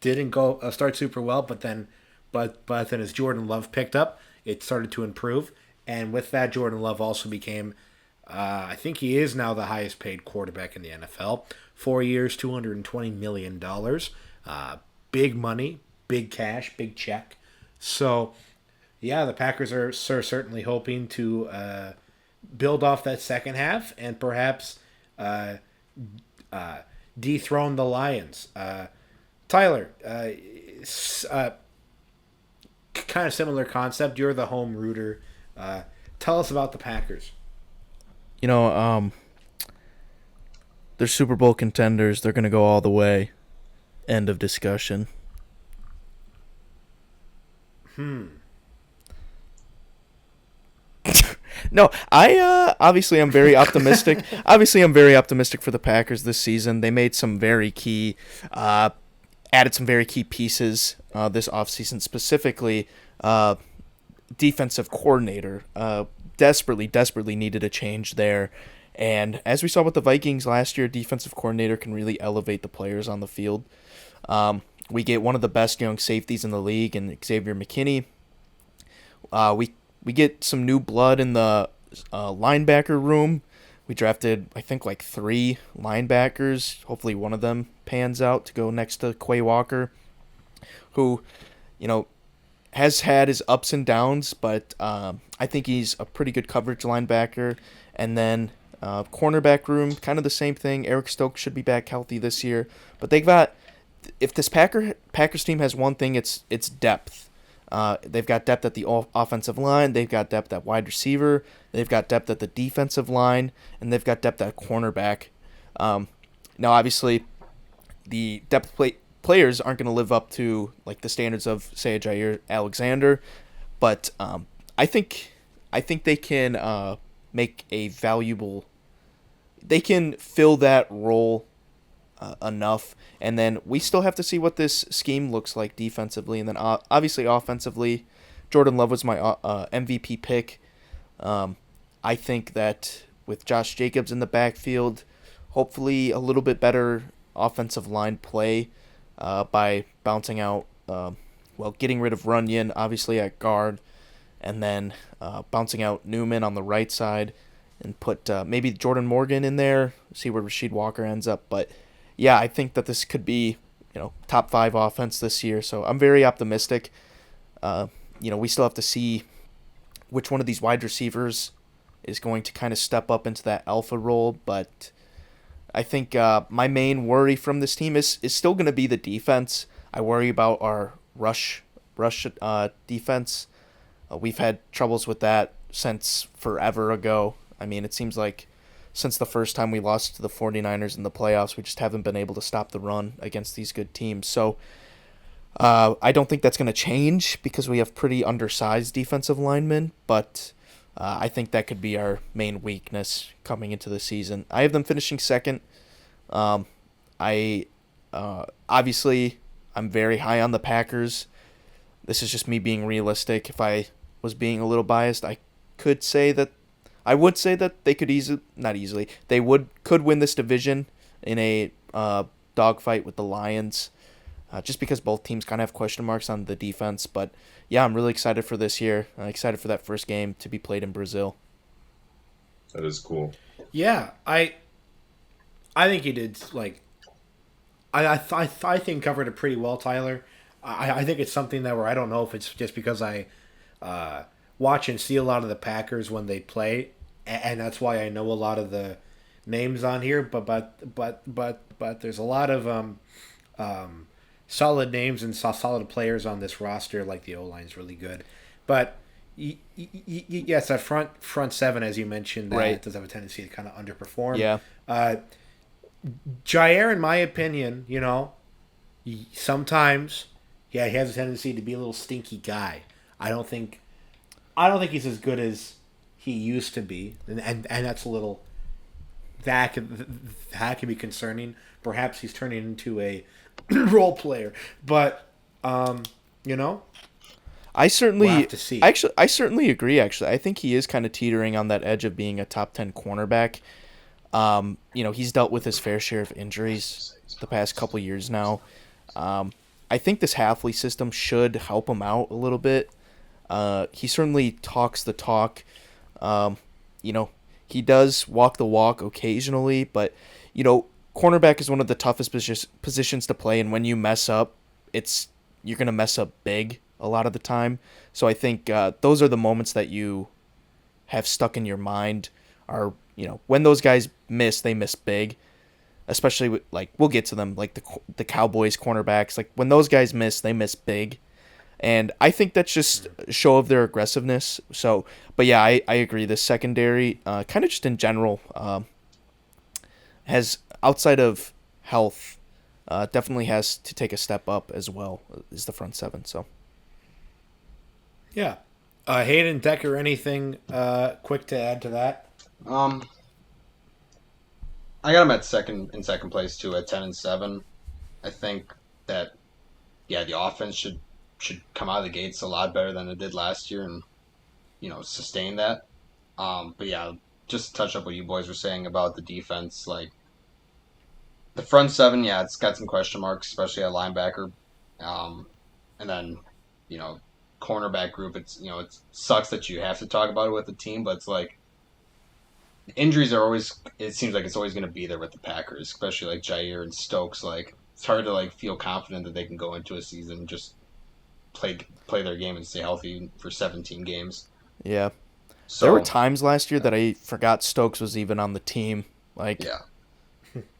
Didn't go start super well, but then as Jordan Love picked up, it started to improve, and with that, Jordan Love also became. I think he is now the highest paid quarterback in the NFL. 4 years, $220 million. Big money, big cash, big check. So, yeah, the Packers are certainly hoping to build off that second half and perhaps dethrone the Lions. Tyler, kind of similar concept. You're the home rooter. Tell us about the Packers. You know, they're Super Bowl contenders. They're going to go all the way. End of discussion. No, I obviously I'm very optimistic. Obviously, I'm very optimistic for the Packers this season. They made some very key, added some very key pieces this offseason, specifically defensive coordinator. Desperately needed a change there. And as we saw with the Vikings last year, defensive coordinator can really elevate the players on the field. We get one of the best young safeties in the league, and Xavier McKinney. We get some new blood in the linebacker room. We drafted, I think, like 3 linebackers. Hopefully one of them pans out to go next to Quay Walker, who, has had his ups and downs, but I think he's a pretty good coverage linebacker. And then cornerback room, kind of the same thing. Eric Stokes should be back healthy this year. But if this Packers team has one thing, it's depth. They've got depth at the offensive line. They've got depth at wide receiver. They've got depth at the defensive line, and they've got depth at cornerback. Now, obviously, the players aren't going to live up to like the standards of, say, Jair Alexander, but I think they can make a valuable. They can fill that role enough, and then we still have to see what this scheme looks like defensively, and then obviously offensively, Jordan Love was my MVP pick. I think that with Josh Jacobs in the backfield, hopefully a little bit better offensive line play by bouncing out, getting rid of Runyon obviously at guard, and then bouncing out Newman on the right side, and put maybe Jordan Morgan in there. See where Rasheed Walker ends up, but. Yeah, I think that this could be, top 5 offense this year. So I'm very optimistic. We still have to see which one of these wide receivers is going to kind of step up into that alpha role. But I think my main worry from this team is still going to be the defense. I worry about our rush defense. We've had troubles with that since forever ago. I mean, it seems like since the first time we lost to the 49ers in the playoffs, we just haven't been able to stop the run against these good teams. So I don't think that's going to change because we have pretty undersized defensive linemen, but I think that could be our main weakness coming into the season. I have them finishing second. Obviously, I'm very high on the Packers. This is just me being realistic. If I was being a little biased, I would say that they could could win this division in a dogfight with the Lions, just because both teams kind of have question marks on the defense. But yeah, I'm really excited for this year. I'm excited for that first game to be played in Brazil. That is cool. Yeah, I think he did like I think covered it pretty well, Tyler. I think it's something that where I don't know if it's just because I uh, watch and see a lot of the Packers when they play, and that's why I know a lot of the names on here. But there's a lot of solid names and solid players on this roster. Like the O line's really good, but yes, that front seven, as you mentioned, that Right. does have a tendency to kind of underperform. Yeah. Uh, Jair, in my opinion, sometimes, yeah, he has a tendency to be a little stinky guy. I don't think, I don't think he's as good as he used to be, and that's a little that can be concerning. Perhaps he's turning into a role player, but you know, I we'll have certainly to see. I certainly agree actually. I think he is kind of teetering on that edge of being a top 10 cornerback. He's dealt with his fair share of injuries the past couple years now. I think this Halfley system should help him out a little bit. He certainly talks the talk. Um, you know, he does walk the walk occasionally, but cornerback is one of the toughest positions to play, and when you mess up, you're gonna mess up big a lot of the time. So I think those are the moments that you have stuck in your mind. Are when those guys miss, they miss big. Especially with, like, we'll get to them, like the Cowboys cornerbacks. Like when those guys miss, they miss big. And I think that's just a show of their aggressiveness. So, but yeah, I agree. The secondary, kind of just in general, has, outside of health, definitely has to take a step up as well as the front seven. So, Yeah, Hayden Decker, anything quick to add to that? Um, I got him at second place too at 10-7. I think that yeah, the offense should come out of the gates a lot better than it did last year, and sustain that. But yeah, just to touch up what you boys were saying about the defense, like the front seven, yeah, it's got some question marks, especially at linebacker. And then you know, cornerback group, it sucks that you have to talk about it with the team, but it's like injuries are always. It seems like it's always going to be there with the Packers, especially like Jair and Stokes. Like it's hard to like feel confident that they can go into a season and just play their game and stay healthy for 17 games. yeah. There were So times last year that I forgot Stokes was even on the team. Like, yeah,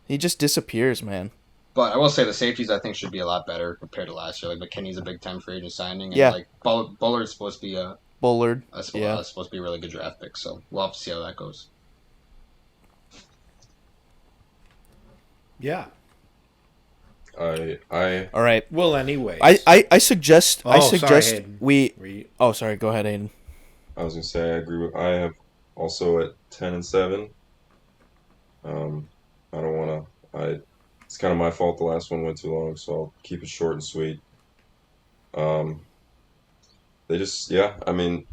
he just disappears, man. but I will say the safeties I think should be a lot better compared to last year. Like McKinney's a big time free agent signing, and Yeah. like Bullard's supposed to be Bullard. Yeah. supposed to be a really good draft pick. So we'll have to see how that goes. Yeah. I All right. Well, anyways. I suggest Sorry, Hayden. we. Were you- Oh, sorry. Go ahead, Aiden. I was gonna say I agree with. I have also at 10-7. I don't wanna. I It's kind of my fault. The last one went too long, so I'll keep it short and sweet. Um, they just yeah. I mean,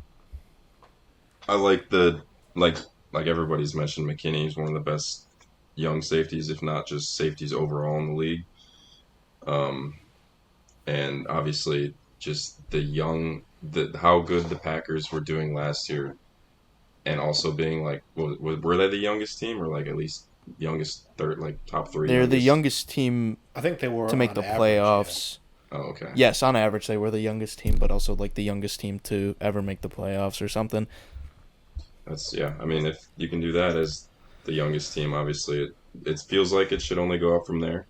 I like like everybody's mentioned. McKinney is one of the best young safeties, if not just safeties overall in the league. Um, and obviously just how good the Packers were doing last year, and also being like, were they the youngest team or like at least youngest third, like top three They're the youngest? youngest team I think they were to make on the average, playoffs. Oh, okay. Yes, on average, they were the youngest team, but also like the youngest team to ever make the playoffs or something. That's yeah. I mean, if you can do that as the youngest team, obviously it feels like it should only go up from there.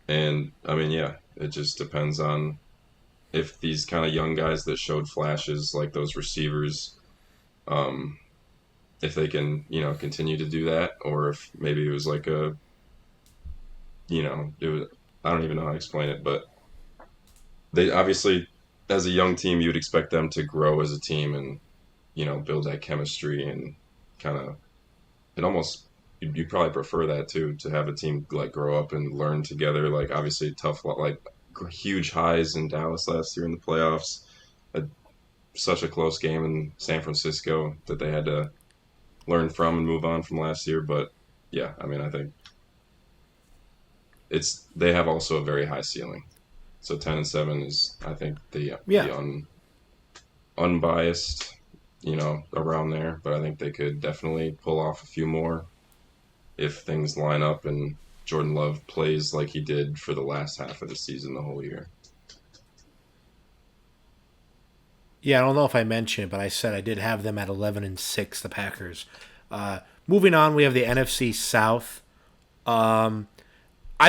And I mean, yeah, it just depends on if these kind of young guys that showed flashes like those receivers, um, if they can, continue to do that, or if maybe it was like it was, I don't even know how to explain it, but they obviously, as a young team, you'd expect them to grow as a team and, build that chemistry and kind of, it almost, you'd probably prefer that too, to have a team like grow up and learn together. Like obviously tough, like huge highs in Dallas last year in the playoffs, a, such a close game in San Francisco that they had to learn from and move on from last year. But yeah, I mean, I think they have also a very high ceiling. So 10-7 is, I think, the unbiased, around there. But I think they could definitely pull off a few more. if things line up and Jordan Love plays like he did for the last half of the season, the whole year. Yeah, I don't know if I mentioned, but I said I did have them at 11-6, the Packers. Moving on, we have the NFC South. I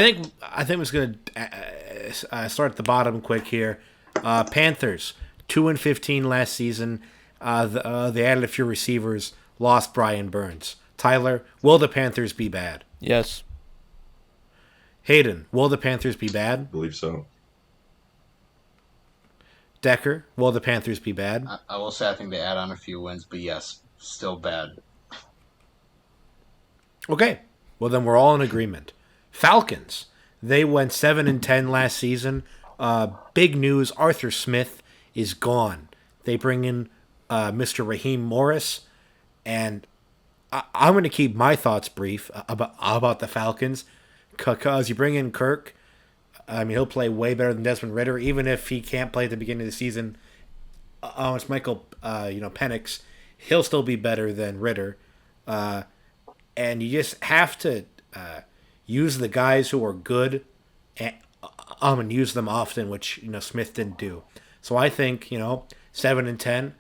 think was going to start at the bottom quick here. Panthers 2-15 last season. They added a few receivers, lost Brian Burns. Tyler, will the Panthers be bad? Yes. Hayden, will the Panthers be I bad? believe so. Decker, will the Panthers be bad? I will say I think they add on a few wins, but yes, still bad. Okay, well then we're all in agreement. Falcons, they went 7-10 last season. Big news: Arthur Smith is gone. They bring in Mr. Raheem Morris, and I'm going to keep my thoughts brief about the Falcons because you bring in Kirk. I mean, he'll play way better than Desmond Ritter, even if he can't play at the beginning of the season. It's Michael, Penix. He'll still be better than Ritter, and you just have to use the guys who are good and use them often, which Smith didn't do. So I think 7-10.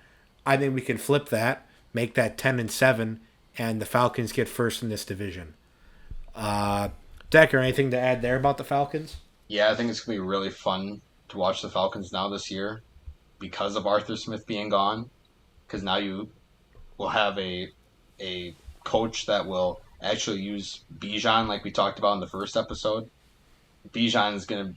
I think we can flip that, make that 10-7, and the Falcons get first in this division. Decker, anything to add there about the Falcons? Yeah, I think it's going to be really fun to watch the Falcons now this year because of Arthur Smith being gone. Because now you will have a coach that will actually use Bijan like we talked about in the first episode. Bijan is going to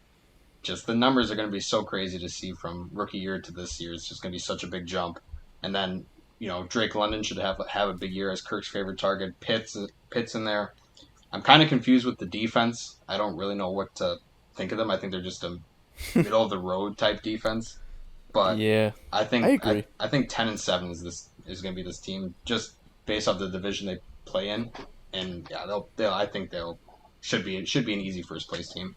just the numbers are going to be so crazy to see from rookie year to this year. It's just going to be such a big jump. And then Drake London should have a big year as Kirk's favorite target. Pitts in there. I'm kind of confused with the defense. I don't really know what to think of them. I think they're just a middle of the road type defense. But Yeah, I think I agree. I think 10-7 is going to be this team just based off the division they play in, and yeah, they'll I think they'll should be an easy first place team.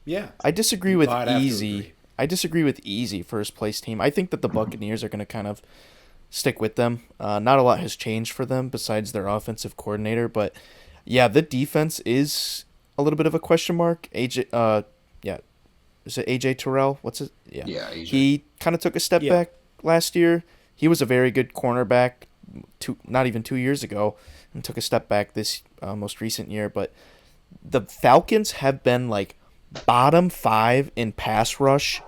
Yeah. I disagree with I'd have to easy. agree. I disagree with easy first place team. I think that the Buccaneers are going to kind of stick with them. Not a lot has changed for them besides their offensive coordinator, but yeah, the defense is a little bit of a question mark. Yeah, is it AJ Terrell? What's it? Yeah, Yeah, AJ. he kind of took a step Yeah. back last year. He was a very good cornerback, not even 2 years ago, and took a step back this most recent year. But the Falcons have been like bottom 5 in pass rush,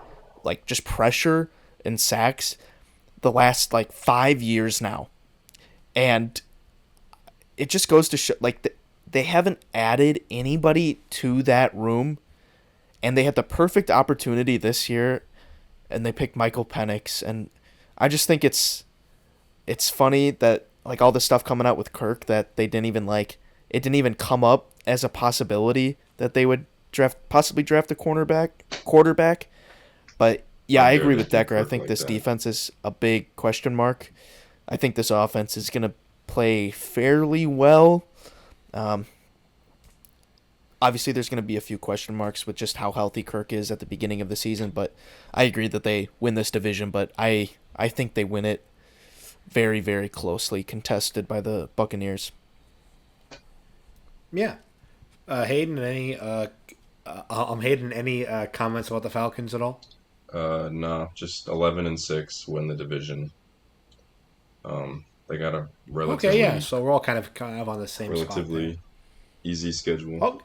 like just pressure and sacks, the last like 5 years now, and it just goes to show like they haven't added anybody to that room, and they had the perfect opportunity this year, and they picked Michael Penix, and I just think it's funny that like all the stuff coming out with Kirk that they didn't even it didn't even come up as a possibility that they would possibly draft a quarterback. But yeah, How I dare agree they with do Decker. I Kirk think like this that? defense is a big question mark. I think this offense is going to play fairly well. Obviously, there's going to be a few question marks with just how healthy Kirk is at the beginning of the season, but I agree that they win this division, but I think they win it very, very closely contested by the Buccaneers. Yeah. Hayden, any comments about the Falcons at all? No, just 11-6 win the division. They got a Okay, yeah. So we're all kind of on the same relatively spot easy schedule. there. Oh,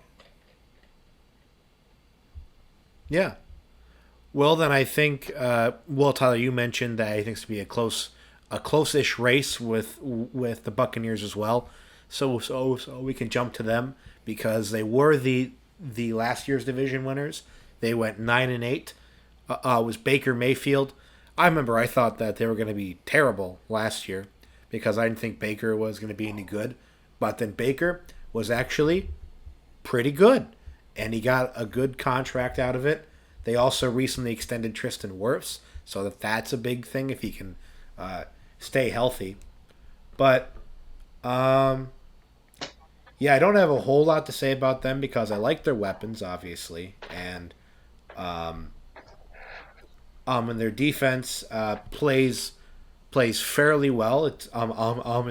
yeah. Well, then I think, Tyler, you mentioned that I think it's to be a close-ish race with the Buccaneers as well. So we can jump to them because they were the last year's division winners. They went 9-8. It was Baker Mayfield. I remember I thought that they were going to be terrible last year because I didn't think Baker was going to be any good. But then Baker was actually pretty good, and he got a good contract out of it. They also recently extended Tristan Wirfs, so that's a big thing if he can stay healthy. But yeah, I don't have a whole lot to say about them because I like their weapons, obviously, and their defense plays plays fairly well. It's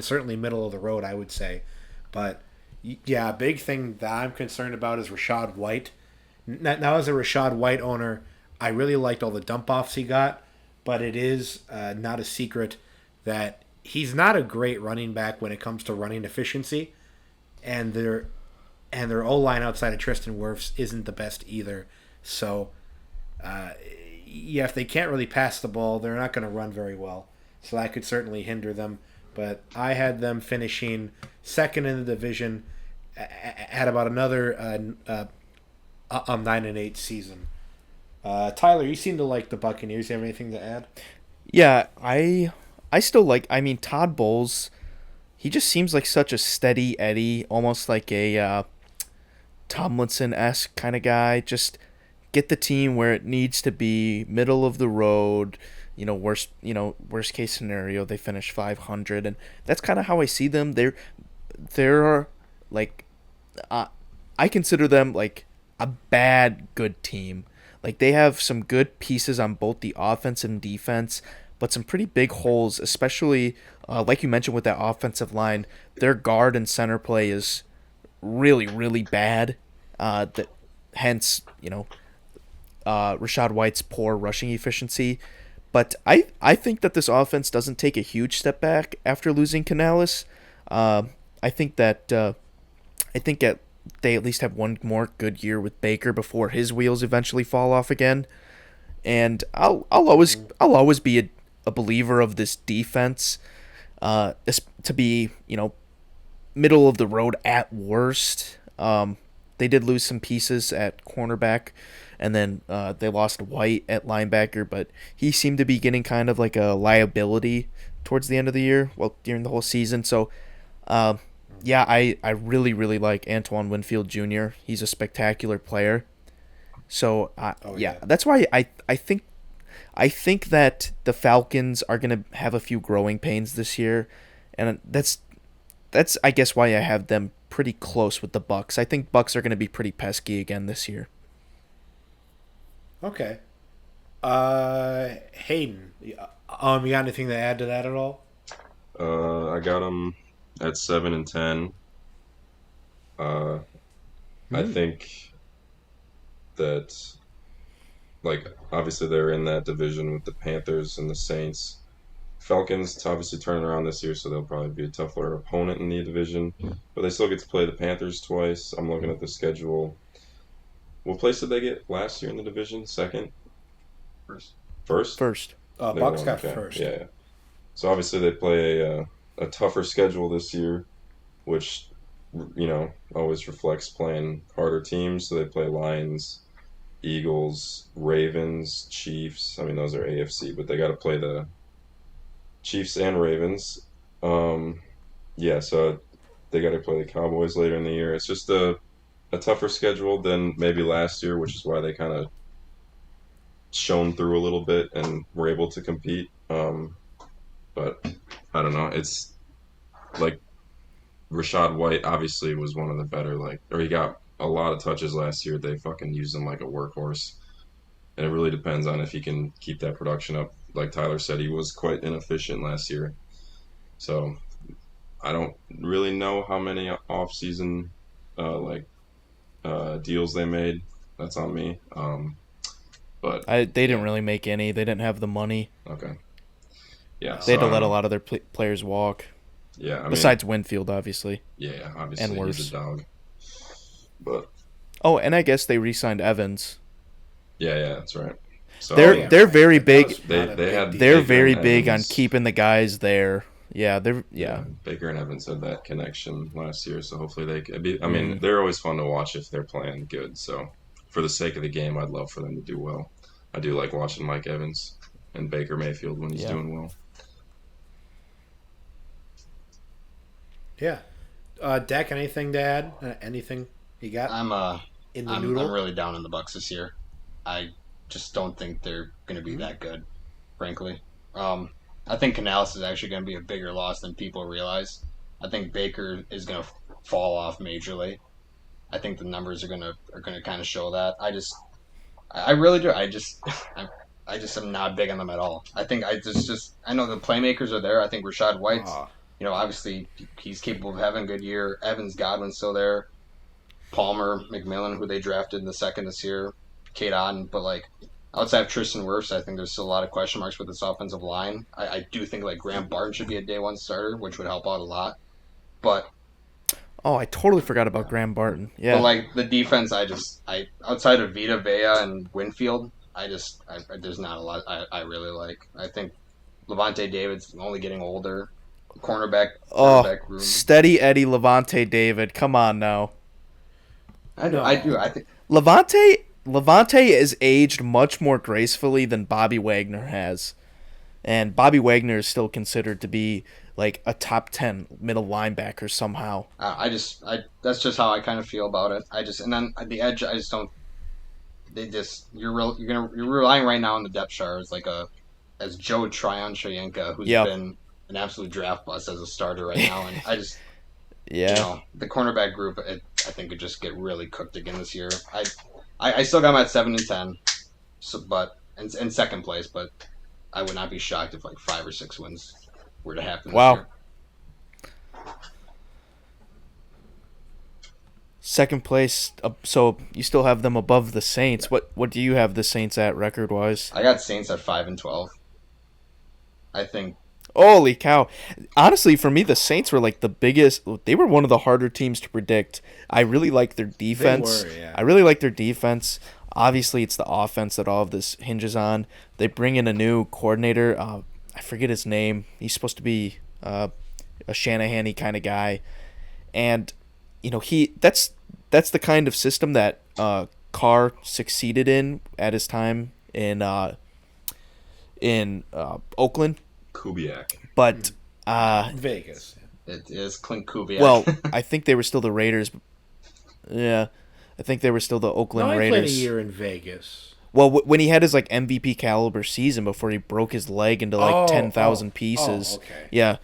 certainly middle of the road, I would say. But yeah, a big thing that I'm concerned about is Rashad White. Now, as a Rashad White owner, I really liked all the dump offs he got, but it is not a secret that he's not a great running back when it comes to running efficiency, and their O line outside of Tristan Wirfs isn't the best either. So, yeah, if they can't really pass the ball, they're not going to run very well. So that could certainly hinder them. But I had them finishing second in the division at about another 9-8 season. Tyler, you seem to like the Buccaneers. You have anything to add? Yeah, I still like. I mean, Todd Bowles. He just seems like such a steady Eddie, almost like a Tomlinson-esque kind of guy. Just get the team where it needs to be, middle of the road. Worst case scenario, they finish 500, and that's kind of how I see them. They're like, I consider them like a bad good team. Like they have some good pieces on both the offense and defense, but some pretty big holes, especially like you mentioned with that offensive line. Their guard and center play is really, really bad. Hence, Rashad White's poor rushing efficiency. But I think that this offense doesn't take a huge step back after losing Canales. I think that they at least have one more good year with Baker before his wheels eventually fall off again. And I'll always be a believer of this defense. To be middle of the road at worst. They did lose some pieces at cornerback, and then they lost White at linebacker, but he seemed to be getting kind of like a liability towards the end of the year, well, during the whole season. So, yeah, I really, really like Antoine Winfield Jr. He's a spectacular player. So, yeah, that's why I think that the Falcons are going to have a few growing pains this year, and that's I guess why I have them pretty close with the Bucks. I think Bucks are going to be pretty pesky again this year. Okay. Hayden, you got anything to add to that at all? I got them at 7-10. I think that, like, obviously they're in that division with the Panthers and the Saints. Falcons obviously turning around this year, so they'll probably be a tougher opponent in the division. But they still get to play the Panthers twice. I'm looking at the schedule. What place did they get last year in the division? Second? First. First? First. They Bucks won, got okay. first. Yeah. So obviously they play a tougher schedule this year, which, always reflects playing harder teams. So they play Lions, Eagles, Ravens, Chiefs. I mean, those are AFC, but they got to play the Chiefs and Ravens. Yeah, so they got to play the Cowboys later in the year. It's just a tougher schedule than maybe last year, which is why they kind of shone through a little bit and were able to compete. But I don't know. It's like Rashad White obviously was one of the better, or he got a lot of touches last year. They fucking used him like a workhorse. And it really depends on if he can keep that production up. Like Tyler said, he was quite inefficient last year. So I don't really know how many off-season deals they made. That's on me. But They didn't really make any. They didn't have the money. okay. Yeah, They so had to I let don't a know. lot of their players walk. Yeah, I mean, Besides Winfield, obviously. yeah, obviously and he's worse. a dog. But Oh, and I guess they re-signed Evans. yeah, that's right. So They're very big. They had They're Baker very and big on Evans. keeping the guys there. Yeah, yeah. Baker and Evans had that connection last year, so hopefully they could be. I mean, they're always fun to watch if they're playing good. So, for the sake of the game, I'd love for them to do well. I do like watching Mike Evans and Baker Mayfield when he's doing well. Yeah. Dak, anything to add? Anything you got in the noodle? I'm really down on the Bucks this year. I just don't think they're going to be that good, frankly. I think Canales is actually going to be a bigger loss than people realize. I think Baker is going to fall off majorly. I think the numbers are going to kind of show that. I really do. I I just am not big on them at all. I think I know the playmakers are there. I think Rashad White's, Oh, obviously he's capable of having a good year. Evans, Godwin's still there. Palmer, McMillan, who they drafted in the second this year, Kate Otten, but like outside of Tristan Wirfs, I think there's still a lot of question marks with this offensive line. I do think like Graham Barton should be a day one starter, which would help out a lot. But Oh, I totally forgot about Graham Barton. but Yeah. like the defense, I outside of Vita Vea and Winfield, there's not a lot I really like. I think Levante David's only getting older. Oh, Cornerback room. steady Eddie Levante David. Come on now. I think Levante is aged much more gracefully than Bobby Wagner has. And Bobby Wagner is still considered to be like a top 10 middle linebacker somehow. I that's just how I kind of feel about it. And then at the edge, I just don't. They just you're relying right now on the depth chart as Joe Tryon-Shoyinka, who's Yep. been an absolute draft bust as a starter right now, and I just Yeah. the cornerback group I think could just get really cooked again this year. I still got them at 7-10, so but in second place, but I would not be shocked if like 5 or 6 wins were to happen Wow. this year. Second place. So you still have them above the Saints. What do you have the Saints at record wise? I got Saints at 5-12. I think Holy cow. Honestly, for me, the Saints were like the biggest. They were one of the harder teams to predict. I really like their defense. They were, yeah. I really like their defense. Obviously, it's the offense that all of this hinges on. They bring in a new coordinator. I forget his name. He's supposed to be a Shanahan-y kind of guy. And, that's the kind of system that Carr succeeded in at his time in Oakland. Kubiak. But Vegas. it is Clint Kubiak. well, I think they were still the Raiders. Yeah, I think they were still the No, Oakland I played a Raiders. year in Vegas. Well, when he had his like MVP caliber season before he broke his leg into like 10,000 pieces. okay. Yeah.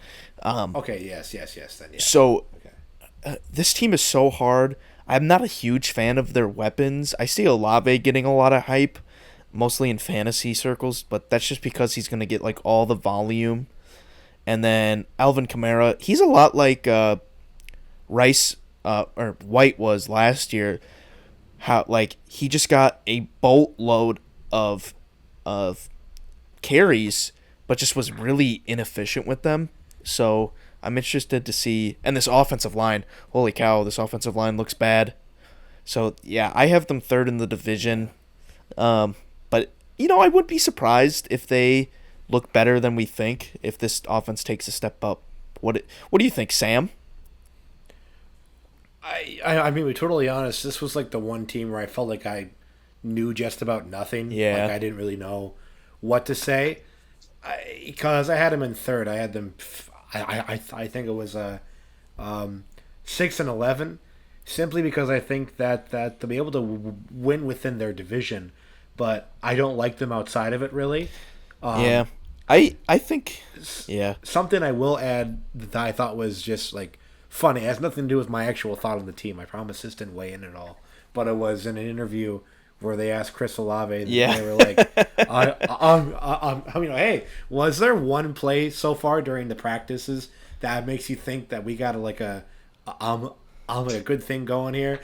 Okay, yes, then yeah. So Okay. this team is so hard. I'm not a huge fan of their weapons. I see Olave getting a lot of hype, mostly in fantasy circles, but that's just because he's going to get like all the volume. And then Alvin Kamara, he's a lot like Rice or White was last year. How like he just got a boatload of carries, but just was really inefficient with them. So I'm interested to see. And this offensive line, holy cow, this offensive line looks bad. So yeah, I have them third in the division. But I would be surprised if they look better than we think if this offense takes a step up. What do you think, Sam? I mean, to be totally honest, this was like the one team where I felt like I knew just about nothing. Yeah. Like I didn't really know what to say. Because I had them in third. I had them. I think it was 6-11, simply because I think that to be able to win within their division, but I don't like them outside of it really. Yeah. I think yeah. Something I will add that I thought was just like funny. It has nothing to do with my actual thought on the team. I promise this didn't weigh in at all. But it was in an interview where they asked Chris Olave. And Yeah. They were like, hey, was there one play so far during the practices that makes you think that we got a good thing going here?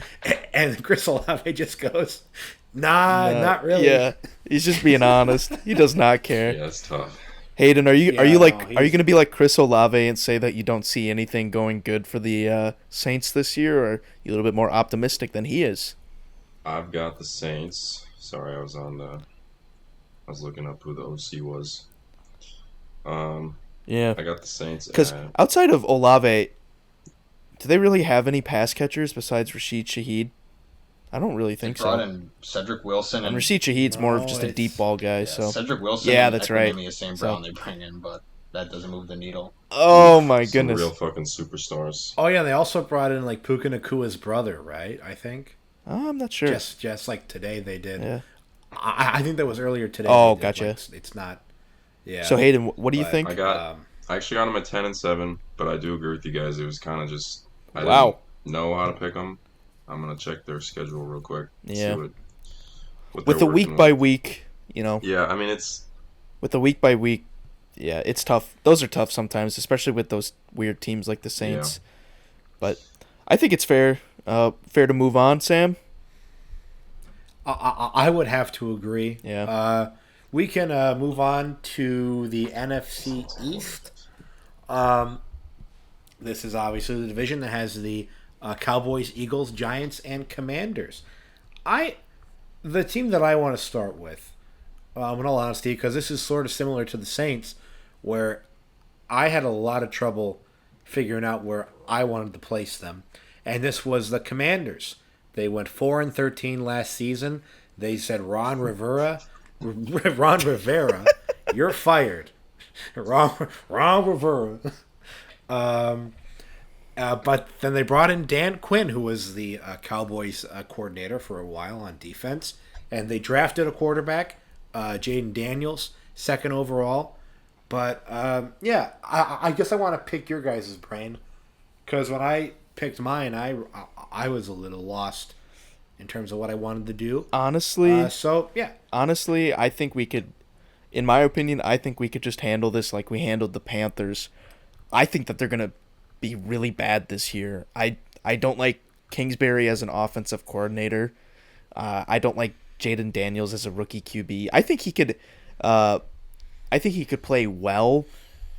And Chris Olave just goes, nah, not really. Yeah. He's just being honest. He does not care. Yeah, that's tough. Hayden, are you Yeah, are you no, going to be like Chris Olave and say that you don't see anything going good for the Saints this year, or are you a little bit more optimistic than he is? I've got the Saints. Sorry, I was looking up who the OC was. Yeah. I got the Saints Because at outside of Olave, do they really have any pass catchers besides Rashid Shaheed? I don't really They think brought so. in Cedric Wilson And and Rashid Shaheed's more of No, just a it's- deep ball guy. So. Cedric Wilson. Yeah, and that's right. Equanimeous St. So- Brown they bring in, but that doesn't move the needle. Oh my some goodness. real fucking superstars. Oh yeah, they also brought in like Puka Nakua's brother, right? I think I'm not sure. just like today they did. Yeah. I think that was earlier today. Oh, they did. gotcha. Like, it's not. Yeah. So Hayden, what do you But, think? I actually got them at 10-7, but I do agree with you guys. It was kind of just I Wow. didn't know how to pick them. I'm gonna check their schedule real quick. Yeah. See what With they're the week working by with. week, You know, Yeah, I mean it's with the week by week, yeah, it's tough. Those are tough sometimes, especially with those weird teams like the yeah. Saints. But I think it's fair. Fair to move on, Sam. I would have to agree. Yeah. We can move on to the NFC East. This is obviously the division that has the Cowboys, Eagles, Giants, and Commanders. I the team that I want to start with, in all honesty, because this is sort of similar to the Saints, where I had a lot of trouble figuring out where I wanted to place them, and this was the Commanders. They went 4-13 last season. They said Ron Rivera, you're fired. Ron Rivera. But then they brought in Dan Quinn, who was the Cowboys coordinator for a while on defense, and they drafted a quarterback, Jaden Daniels, second overall. But yeah, I guess I want to pick your guys' brain because when I picked mine, I was a little lost in terms of what I wanted to do. Honestly, So yeah, honestly, I think we could, in my opinion, I think we could just handle this like we handled the Panthers. I think that they're gonna be really bad this year. I don't like Kingsbury as an offensive coordinator. I don't like Jaden Daniels as a rookie QB. Uh, I think he could play well,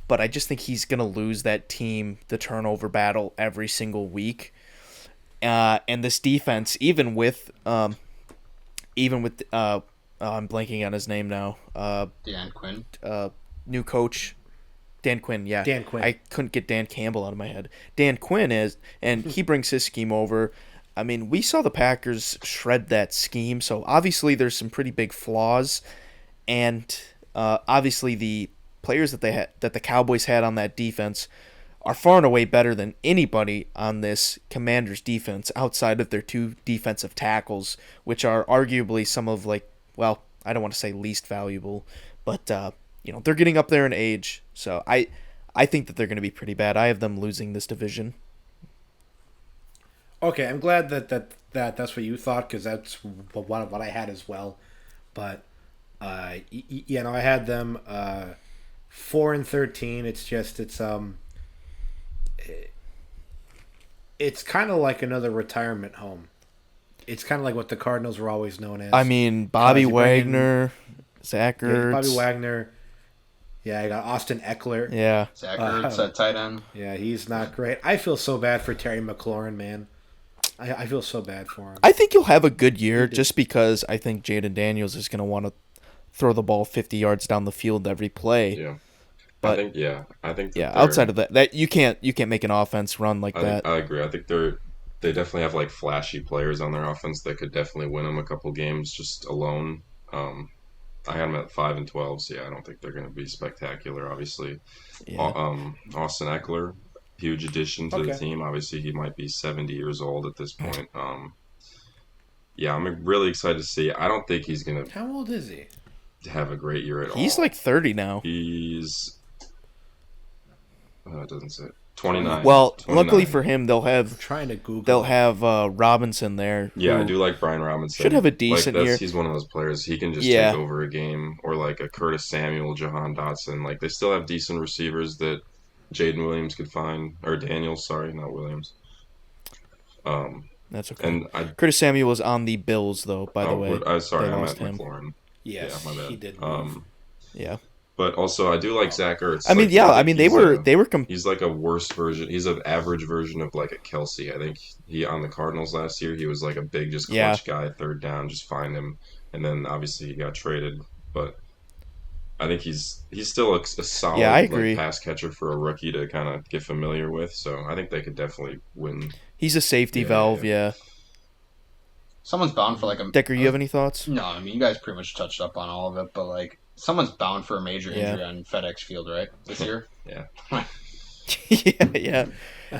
but I just think he's gonna lose that team the turnover battle every single week. And this defense, even with I'm blanking on his name now. Dan Quinn. New coach Dan Quinn. Yeah, Dan Quinn. I couldn't get Dan Campbell out of my head. Dan Quinn is, and he brings his scheme over. I mean, we saw the Packers shred that scheme, so obviously there's some pretty big flaws, and obviously the players that the Cowboys had on that defense are far and away better than anybody on this Commanders defense outside of their two defensive tackles, which are arguably some of well, I don't want to say least valuable, but they're getting up there in age. So I think that they're going to be pretty bad. I have them losing this division. okay, I'm glad that's what you thought because that's what I had as well. But I had them 4-13. It's kind of like another retirement home. It's kind of like what the Cardinals were always known as. I mean, Bobby You bring in- Wagner, Zach Ertz. Bobby Wagner. Yeah, I got Austin Eckler. Yeah. Zach Ertz at tight end. Yeah, he's not great. I feel so bad for Terry McLaurin, man. I feel so bad for him. I think he'll have a good year just because I think Jaden Daniels is going to want to throw the ball 50 yards down the field every play. Yeah. But I think yeah, that outside of that you can't make an offense run like that. I agree. I think they definitely have like flashy players on their offense that could definitely win them a couple games just alone. I had them at 5-12, so yeah, I don't think they're going to be spectacular. Obviously, Yeah. Austin Eckler, huge addition to the Okay. team. Obviously, he might be 70 years old at this point. Yeah, I'm really excited to see. I don't think he's going How old is he? to have a great year at all. He's like 30 now. He's it doesn't say 29. Well, 29. luckily for him, I'm trying to Google. they'll have Robinson there. Yeah, I who do like Brian Robinson. should have a decent year. He's one of those players. He can just Yeah. take over a game, or like a Curtis Samuel, Jahan Dotson. Like they still have decent receivers that Jaden Williams could find, or Daniels. Sorry, not Williams. That's okay. And I Curtis Samuel was on the Bills, though. By the way, sorry, they I lost meant him. McLaurin. Yes, Yeah, my bad. he did move. Yeah. But also, I do like Zach Ertz. I mean, Like, yeah. I think mean, he's he's like a worse version. He's an average version of like a Kelsey. I think he on the Cardinals last year. He was like a big, just clutch guy, third down, just find him. And then obviously he got traded, but I think he's still a solid I agree. like, pass catcher for a rookie to kind of get familiar with. So I think they could definitely win. He's a safety Yeah, valve. yeah. Yeah. Someone's bound for like a. Decker, you have any thoughts? No, I mean you guys pretty much touched up on all of it, but like someone's bound for a major Yeah. injury on FedEx Field, right? This year. Yeah. yeah.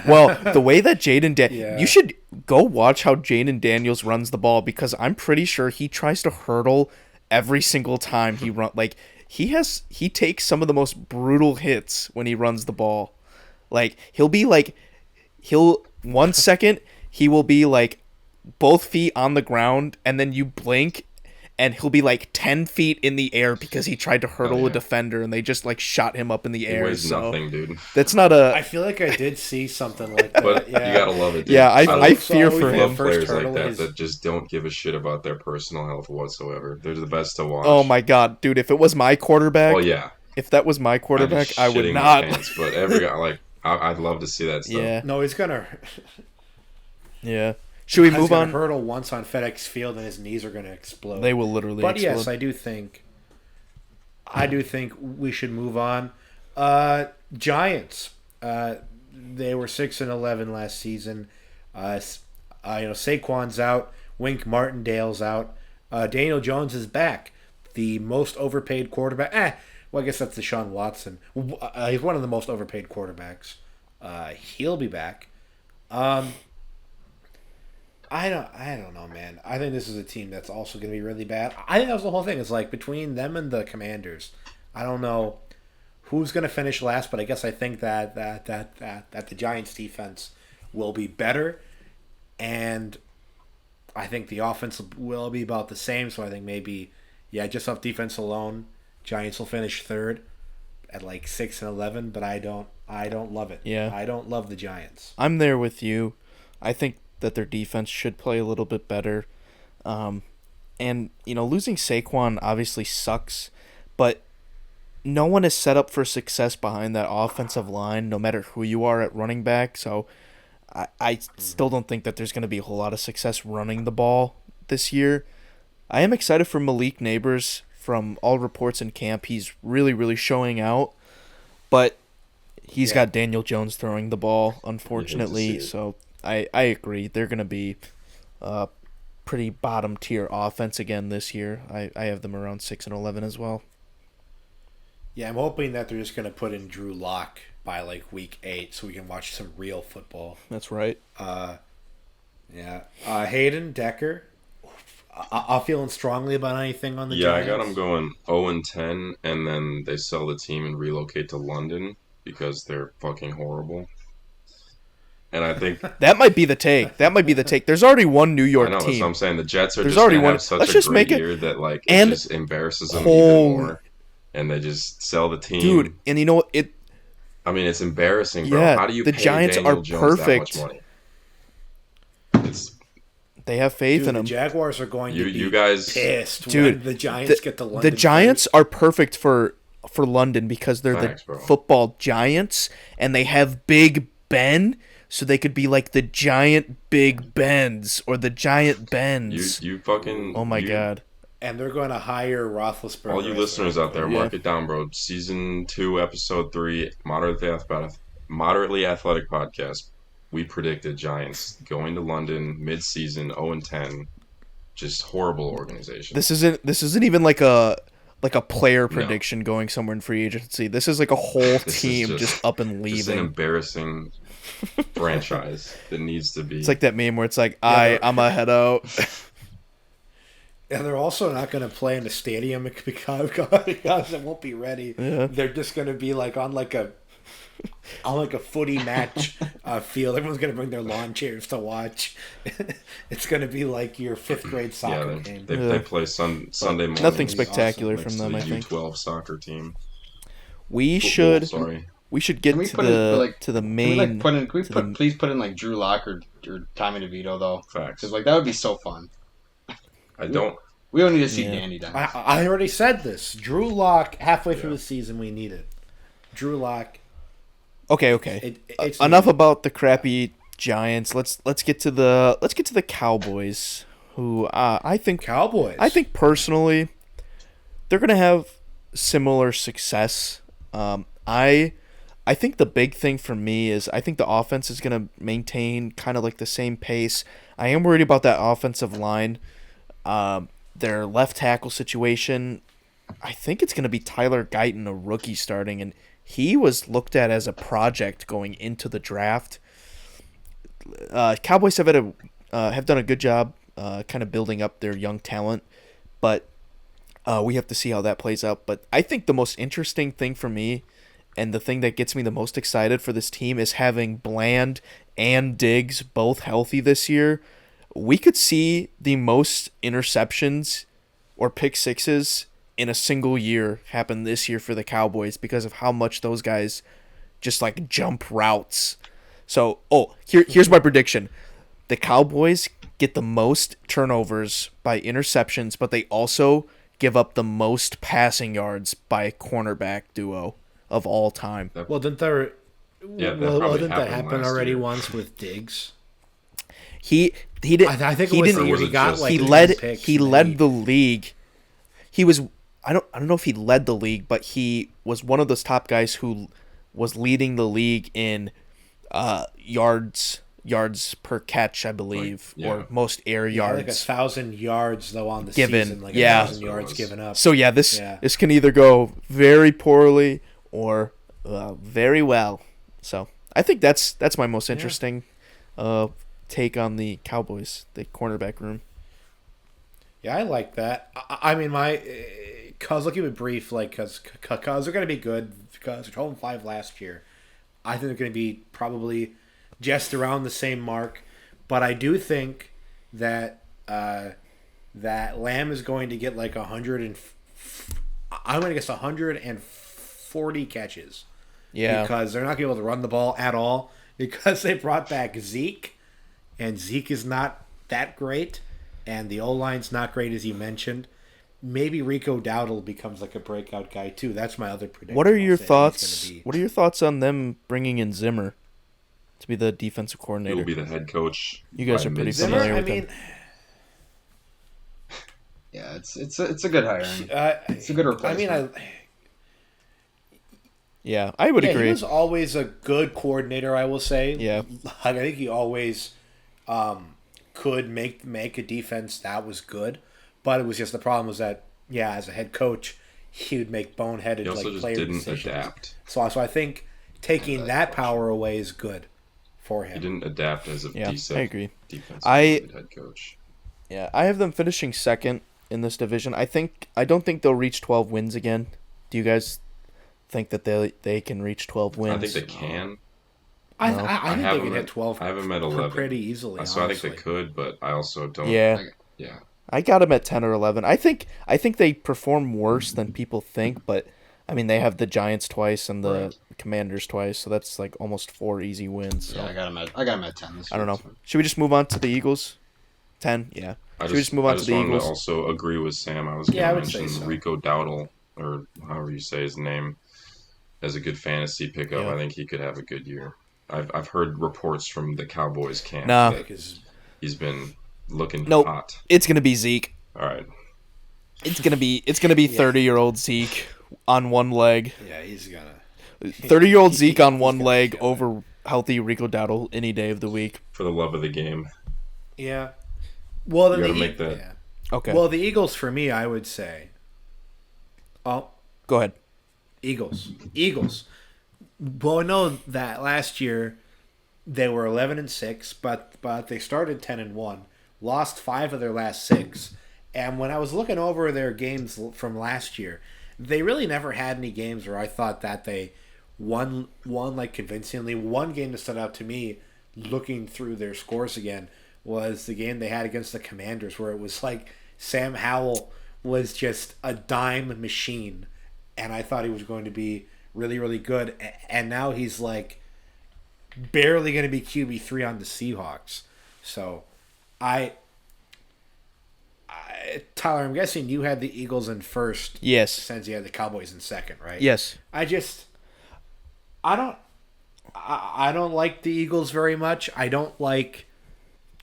Well, the way that Yeah. you should go watch how Jaden Daniels runs the ball because I'm pretty sure he tries to hurdle every single time he run. Like he takes some of the most brutal hits when he runs the ball. Like he'll 1 second he will be like both feet on the ground and then you blink and he'll be like 10 feet in the air because he tried to hurdle yeah. a defender, and they just like shot him up in the He air. weighs So nothing, dude. that's not I a. feel like I did see something like that. But Yeah. you gotta love it, dude. Yeah, I love- fear so for always him. love first players like hurdle that is- that just don't give a shit about their personal health whatsoever. They're the best to watch. Oh my god, dude! If it was my quarterback, Oh yeah, if that was my I'd be quarterback, I would shitting not. my pants. But every guy, like, I'd love to see that stuff. Yeah, No, he's gonna. yeah. Should we He's move gonna on? hurdle once on FedEx Field, and his knees are gonna explode. They will literally. But explode. yes, I do think we should move on. Giants. They were 6-11 last season. Saquon's out. Wink Martindale's out. Daniel Jones is back. The most overpaid quarterback. Well, I guess that's Deshaun Watson. He's one of the most overpaid quarterbacks. He'll be back. I don't know, man. I think this is a team that's also going to be really bad. I think that was the whole thing. It's like between them and the Commanders. I don't know who's going to finish last, but I guess I think that the Giants defense will be better, and I think the offense will be about the same. So I think maybe, just off defense alone, Giants will finish third at like 6-11. But I don't love it. Yeah. I don't love the Giants. I'm there with you. I think that their defense should play a little bit better. And, losing Saquon obviously sucks, but no one is set up for success behind that offensive line, no matter who you are at running back. So I still don't think that there's going to be a whole lot of success running the ball this year. I am excited for Malik Neighbors. From all reports in camp, he's really, really showing out. But he's got Daniel Jones throwing the ball, unfortunately. So I agree. They're going to be a pretty bottom tier offense again this year. I have them around 6-11 as well. Yeah, I'm hoping that they're just going to put in Drew Lock by like week 8 so we can watch some real football. That's right. Hayden, Decker, I'm feeling strongly about anything on the Yeah, Giants. I got them going 0-10, and then they sell the team and relocate to London because they're fucking horrible. And I think That might be the take. There's already one New York I know that's team. what I'm saying. The Jets are There's just already gonna one. have such Let's a just great make it- year that like and it just embarrasses them holy- even more, and they just sell the team. Dude, and you know what? I mean, it's embarrassing, bro. Yeah, How do you the pay Giants Daniel are Jones perfect. that much money? It's They have faith Dude, in the them. Jaguars are going to be you guys, pissed Dude, when the Giants get to London. The Giants are perfect for London because they're Facts, the bro. football giants, and they have Big Ben, so they could be like the giant Big Bens or the giant Bens. you fucking. Oh my you- god. And they're going to hire Roethlisberger. All you as listeners their out there, Yeah. mark it down, bro. Season 2, episode 3, moderately athletic podcast. We predicted Giants going to London mid-season 0-10. Just horrible organization. This isn't even like a player prediction going somewhere in free agency. This is like a whole This is team just up and Just an leaving. embarrassing franchise that needs to be. It's like that meme where it's like, I'm a head out. And they're also not going to play in the stadium because it won't be ready. Yeah. They're just going to be like on like a footy match field. Everyone's going to bring their lawn chairs to watch. It's going to be like your 5th grade soccer game. They play Sunday morning. Nothing Awesome. spectacular next from to them, the I think. U12 soccer team. We Football, should get Can we to put in, the like, to the Can we main. like put in? Can we to put, the- please put in like Drew Lock or Tommy DeVito though? Facts. Because like that would be so fun. I don't. We don't need to see Yeah. Danny Dimes. I already said this. Drew Lock, halfway through the season, we need it. Drew Lock. Okay. It's Enough about the crappy Giants. Let's get to the Cowboys, who I think Cowboys. personally they're gonna have similar success. I think the big thing for me is I think the offense is gonna maintain kind of like the same pace. I am worried about that offensive line. Their left tackle situation, I think it's going to be Tyler Guyton, a rookie, starting, and he was looked at as a project going into the draft. Cowboys have done a good job kind of building up their young talent, but we have to see how that plays out. But I think the most interesting thing for me and the thing that gets me the most excited for this team is having Bland and Diggs both healthy this year. We could see the most interceptions or pick sixes in a single year happened this year for the Cowboys because of how much those guys just like jump routes. So, here's my prediction. The Cowboys get the most turnovers by interceptions, but they also give up the most passing yards by a cornerback duo of all time. Well, didn't there? Yeah, that Well, probably didn't that happened happen last already year. once with Diggs? He did. I think he it was didn't. the year was he it got just- like He 10 led. picks He and then led the league. He was. I don't know if he led the league, but he was one of those top guys who was leading the league in yards per catch, I believe, yeah. or most air yeah, like yards 1,000 yards though on the given. season, like Yeah. 1,000 yards was. given up. So yeah, this Yeah. this can either go very poorly or very well. So I think that's my most interesting take on the Cowboys, the cornerback room. Yeah, I like that. I mean, cause I'll keep it brief, like cause they're gonna be good. Because they're 12-5 last year, I think they're gonna be probably just around the same mark. But I do think that that Lamb is going to get like 100 and I'm gonna guess 140 catches. Yeah. Because they're not going to be able to run the ball at all because they brought back Zeke, and Zeke is not that great, and the O-line's not great as you mentioned. Maybe Rico Dowdle becomes like a breakout guy too. That's my other prediction. What are I'll your say that he's thoughts? gonna be- What are your thoughts on them bringing in Zimmer to be the defensive He coordinator? will be the head coach. You guys by are pretty mid-season. familiar I with him. mean, Yeah, it's a good hiring. It's a good replacement. I mean, Yeah, I would yeah, agree. he was always a good coordinator. I will say. Yeah. I think he always could make a defense that was good, but it was just the problem was that as a head coach, he would make boneheaded He also like just player didn't decisions. adapt. So I think taking that power away is good for He him. didn't adapt as a Yeah, decent I agree. defensive head coach. Yeah, I have them finishing second in this division. I don't think they'll reach 12 wins again. Do you guys think that they can reach 12 wins? I think they can. I No. think have they them can hit at- 12 I have them at 11. pretty easily. So I think honestly. they could, but I also don't. Yeah. Yeah. I got them at 10 or 11. I think they perform worse than people think, but I mean they have the Giants twice and the Right. Commanders twice, so that's like almost 4 easy wins. So. Yeah, I got him at 10 this I don't year, know. so. Should we just move on to the Eagles? 10? Yeah. Should we just move on to the wanted Eagles? to also agree with Sam. I was going Yeah, I to would say mention so. Rico Dowdle, or however you say his name, as a good fantasy pickup. Yeah. I think he could have a good year. I've heard reports from the Cowboys camp Nah. that Because he's been looking Nope. hot. It's going to be Zeke. All right. It's going to be 30-year-old Zeke on one leg. yeah, he's gonna. 30-year-old Zeke on one gonna leg kill it. over healthy Rico Dowdle any day of the week. For the love of the game. Yeah. Well, then You gotta the make that- Yeah. Okay. Well, the Eagles for me, I would say. Oh, Go ahead. Eagles. Well, I know that last year they were 11-6, but they started 10-1, lost 5 of their last 6, and when I was looking over their games from last year, they really never had any games where I thought that they won like convincingly. One game that stood out to me, looking through their scores again, was the game they had against the Commanders, where it was like Sam Howell was just a dime machine, and I thought he was going to be really, really good, and now he's like barely going to be QB3 on the Seahawks. So, Tyler, I'm guessing you had the Eagles in first, Yes. since you had the Cowboys in second, right? Yes. I don't like the Eagles very much. I don't like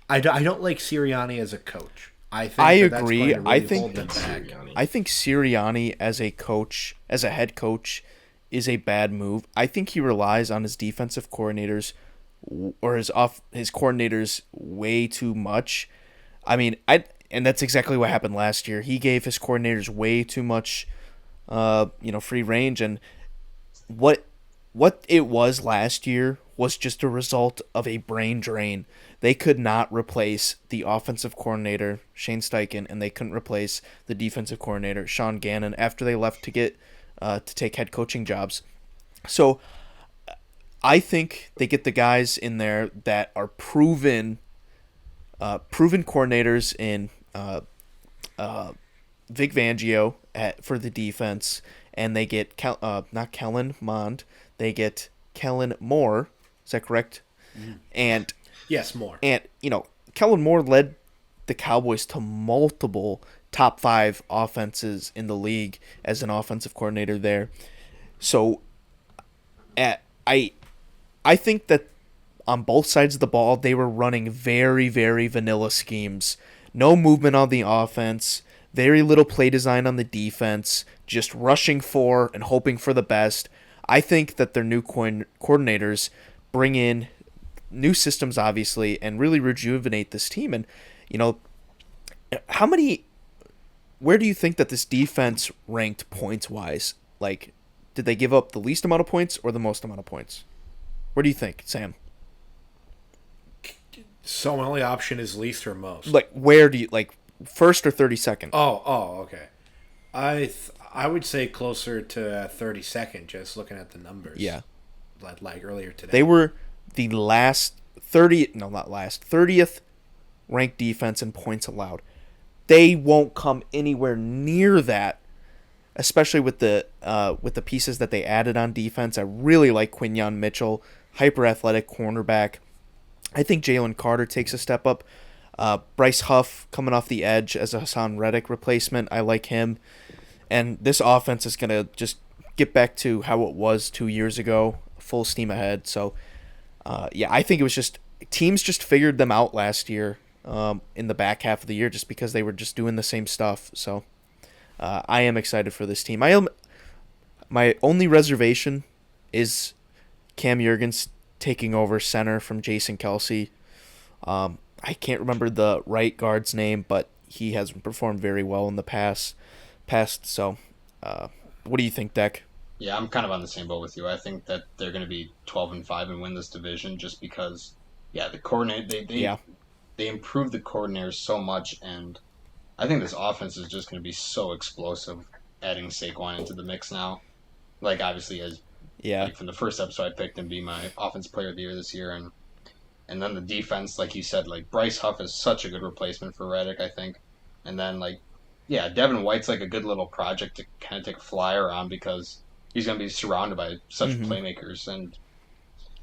Sirianni as a coach. I think I that's agree. going to really I think- hold them back. Sirianni. I think Sirianni as a coach, as a head coach, is a bad move. I think he relies on his defensive coordinators or his coordinators way too much. I mean, and that's exactly what happened last year. He gave his coordinators way too much free range, and what it was last year was just a result of a brain drain. They could not replace the offensive coordinator, Shane Steichen, and they couldn't replace the defensive coordinator, Sean Gannon, after they left to get to take head coaching jobs. So I think they get the guys in there that are proven coordinators in Vic Fangio for the defense, and they get not Kellen Mond, they get Kellen Moore. Is that correct? And Yes, more. Kellen Moore led the Cowboys to multiple top 5 offenses in the league as an offensive coordinator there. So, I think that on both sides of the ball, they were running very, very vanilla schemes. No movement on the offense, very little play design on the defense, just rushing for and hoping for the best. I think that their new coordinators bring in new systems, obviously, and really rejuvenate this team. And, where do you think that this defense ranked points-wise? Like, did they give up the least amount of points or the most amount of points? Where do you think, Sam? So my only option is least or most. Like, where do you first or 32nd? Okay. I would say closer to 32nd, just looking at the numbers. Yeah, like earlier today. they were the last 30th ranked defense in points allowed. They won't come anywhere near that, especially with the pieces that they added on defense. I really like Quinyon Mitchell, hyper athletic cornerback. I think Jalen Carter takes a step up. Bryce Huff coming off the edge as a Hassan Reddick replacement. I like him. And this offense is going to just get back to how it was 2 years ago, full steam ahead. So, I think it was just teams just figured them out last year in the back half of the year just because they were just doing the same stuff. So, I am excited for this team. My only reservation is Cam Jurgens taking over center from Jason Kelsey. I can't remember the right guard's name, but he has performed very well in the past. So, what do you think, Deck? Yeah, I'm kind of on the same boat with you. I think that they're going to be 12-5 and win this division just because, the coordinator they improved the coordinators so much, and I think this offense is just going to be so explosive. Adding Saquon into the mix now, obviously from the first episode, I picked him to be my offense player of the year this year, and then the defense, like you said, Bryce Huff is such a good replacement for Reddick, I think, and then Devin White's a good little project to kind of take a flyer on because he's going to be surrounded by such playmakers. And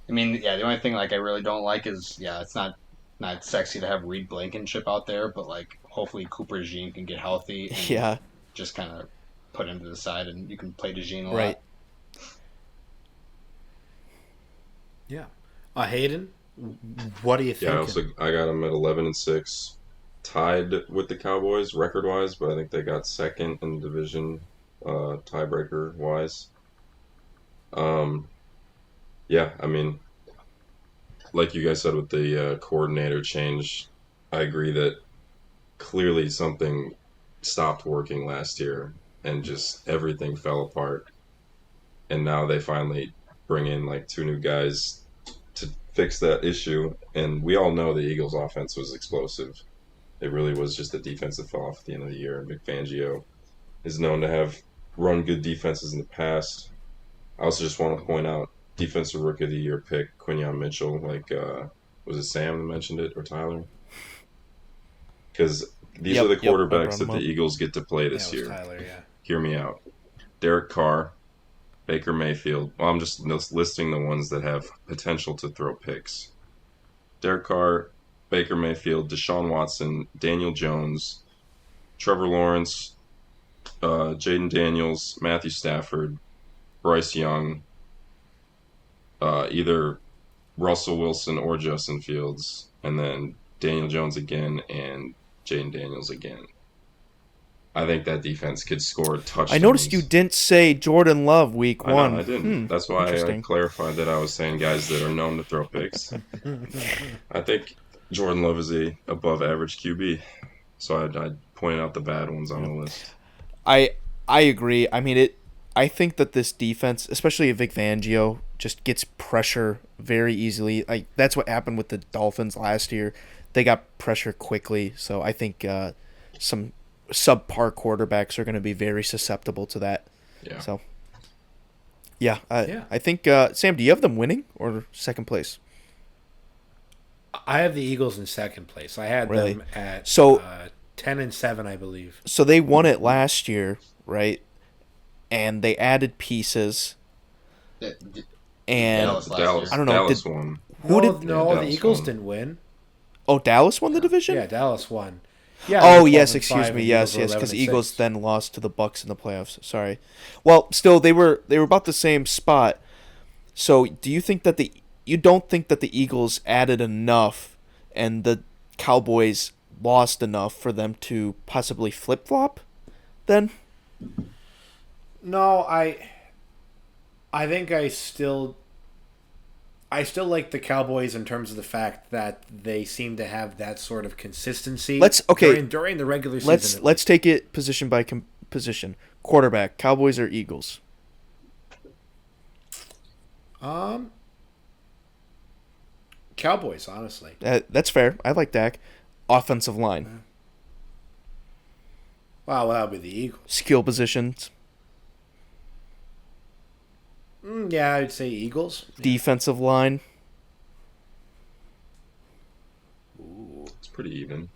I mean, the only thing I really don't like is it's not sexy to have Reed Blankenship out there, but hopefully Cooper Jean can get healthy and just kind of put him to the side and you can play DeJean a lot. Yeah. Hayden, what do you think? Yeah, I got them at 11-6. Tied with the Cowboys record-wise, but I think they got second in the division tiebreaker-wise. I mean, like you guys said with the coordinator change, I agree that clearly something stopped working last year and just everything fell apart. And now they finally bring in 2 new guys to fix that issue. And we all know the Eagles' offense was explosive. It really was just the defense that fell off at the end of the year. Vic Fangio is known to have run good defenses in the past. I also just want to point out Defensive Rookie of the Year pick, Quinyon Mitchell. Was it Sam that mentioned it or Tyler? Because these are the quarterbacks that the Eagles get to play this year. Tyler, yeah. Hear me out. Derek Carr, Baker Mayfield. Well, I'm just listing the ones that have potential to throw picks. Derek Carr, Baker Mayfield, Deshaun Watson, Daniel Jones, Trevor Lawrence, Jaden Daniels, Matthew Stafford, Bryce Young, either Russell Wilson or Justin Fields, and then Daniel Jones again and Jaden Daniels again. I think that defense could score touchdowns. I noticed you didn't say Jordan Love week 1. I didn't. That's why I clarified that I was saying guys that are known to throw picks. I think Jordan Love is a above average QB, so I pointed out the bad ones on the list. I agree. I mean, I think that this defense, especially Vic Fangio, just gets pressure very easily. That's what happened with the Dolphins last year. They got pressure quickly, so I think some subpar quarterbacks are going to be very susceptible to that. Yeah. So, I think Sam, do you have them winning or second place? I have the Eagles in second place. I had them at 10-7, I believe. So they won it last year, right? And they added pieces. And Dallas last year. I don't know. Dallas won. Who No, did? Yeah, no, the Dallas Eagles won. didn't win. Oh, Dallas won the division. Yeah, Dallas won. Yeah. they Oh were yes, 12 and excuse 5, me. and Yes, Eagles were yes, 11 because and Eagles 6. then lost to the Bucks in the playoffs. Sorry. Well, still they were about the same spot. So do you think that you don't think that the Eagles added enough and the Cowboys lost enough for them to possibly flip flop? Then No, I think I still like the Cowboys in terms of the fact that they seem to have that sort of consistency. During the regular season. let's take it position by position. Quarterback, Cowboys or Eagles? Cowboys, honestly. That's fair. I like Dak. Offensive line, Wow, that would be the Eagles. skill positions, Yeah, I'd say Eagles. defensive line. It's pretty even.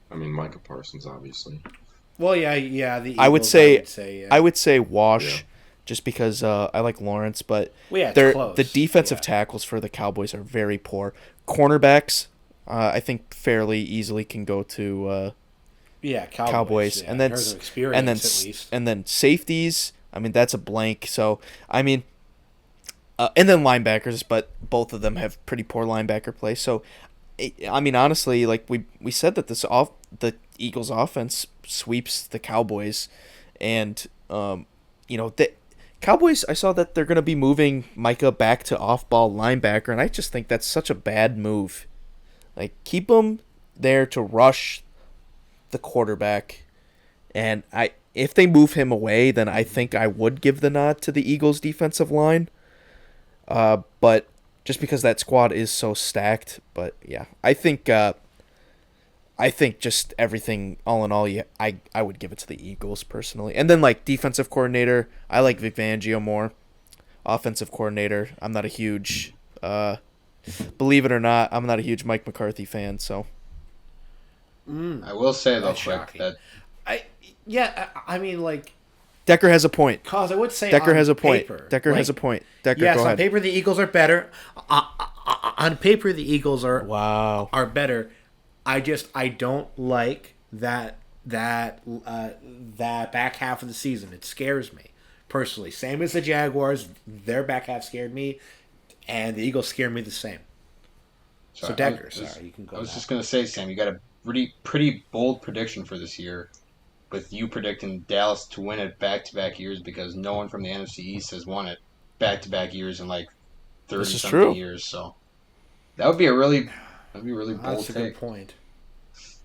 I mean, Micah Parsons, obviously. Well, yeah, the Eagles. I would say yeah. I would say wash, Yeah. just because I like Lawrence, but Well, yeah, it's they're close. the defensive Yeah. tackles for the Cowboys are very poor. Cornerbacks, I think fairly easily can go to Yeah, Cowboys, yeah, and then in terms of experience, and then at least. and then safeties. I mean, that's a blank. So I mean, and then linebackers, but both of them have pretty poor linebacker play. So I mean, honestly, like we said that the Eagles offense sweeps the Cowboys, and the Cowboys. I saw that they're going to be moving Micah back to off-ball linebacker, and I just think that's such a bad move. Like, keep him there to rush the quarterback, and if they move him away, then I think I would give the nod to the Eagles defensive line. But just because that squad is so stacked, but yeah, I think just everything all in all, I would give it to the Eagles personally. And then like defensive coordinator, I like Vic Fangio more. Offensive coordinator, I'm not a huge believe it or not, I'm not a huge Mike McCarthy fan, so I will say though, That's quick, shocking. that I mean, like, Decker has a point. cause I would say Decker on has a point. paper, Decker like, has a point. Decker, Yes, go on ahead. paper the Eagles are better. On paper the Eagles Wow. are better. I don't like that back half of the season. It scares me personally. Same as the Jaguars, their back half scared me, and the Eagles scare me the same. So Decker, sorry, you can go. I was now. just gonna say, Sam, you got a pretty bold prediction for this year, with you predicting Dallas to win it back-to-back years because no one from the NFC East has won it back-to-back years in like 30 This is something true. years. So that would be a really bold That's a good take. point.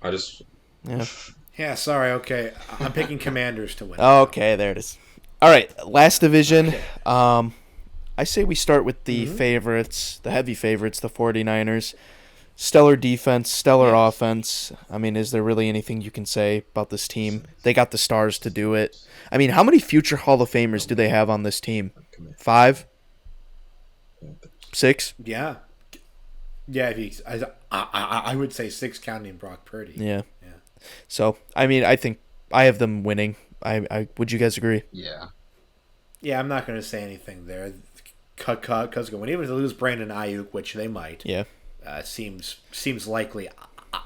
I just Yeah. Yeah, sorry. Okay, I'm picking Commanders to win. Okay, there it is. All right, last division. Okay. I say we start with the favorites, the heavy favorites, the 49ers. Stellar defense, stellar offense. I mean, is there really anything you can say about this team? They got the stars to do it. I mean, how many future Hall of Famers do they have on this team? 5? 6? Yeah. Yeah, I would say 6 counting Brock Purdy. Yeah. Yeah. So, I mean, I think I have them winning. I would you guys agree? Yeah. Yeah, I'm not going to say anything there. Because even if they lose Brandon Ayuk, which they might, Yeah. seems likely.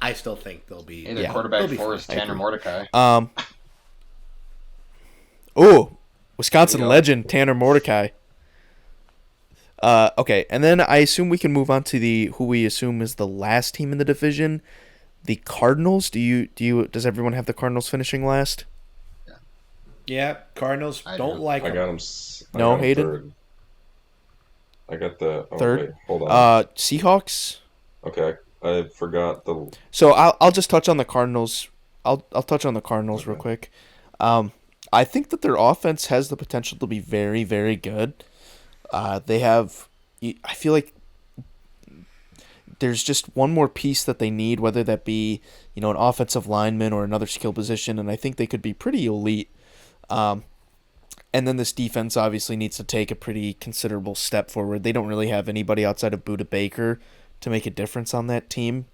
I still think they'll be. Hey, their Yeah. quarterback They'll be for is fine. Tanner Mordecai. Wisconsin There you go. legend Tanner Mordecai. Okay, and then I assume we can move on to who we assume is the last team in the division, the Cardinals. Does everyone have the Cardinals finishing last? Yeah, Cardinals I don't do. like I them. got him. No, Hayden? Third. I got the Third? Wait, hold on. Seahawks. Okay, I forgot the. So I'll just touch on the Cardinals. I'll touch on the Cardinals real quick. I think that their offense has the potential to be very, very good. They have. I feel like there's just one more piece that they need, whether that be an offensive lineman or another skill position, and I think they could be pretty elite. And then this defense obviously needs to take a pretty considerable step forward. They don't really have anybody outside of Budda Baker to make a difference on that team.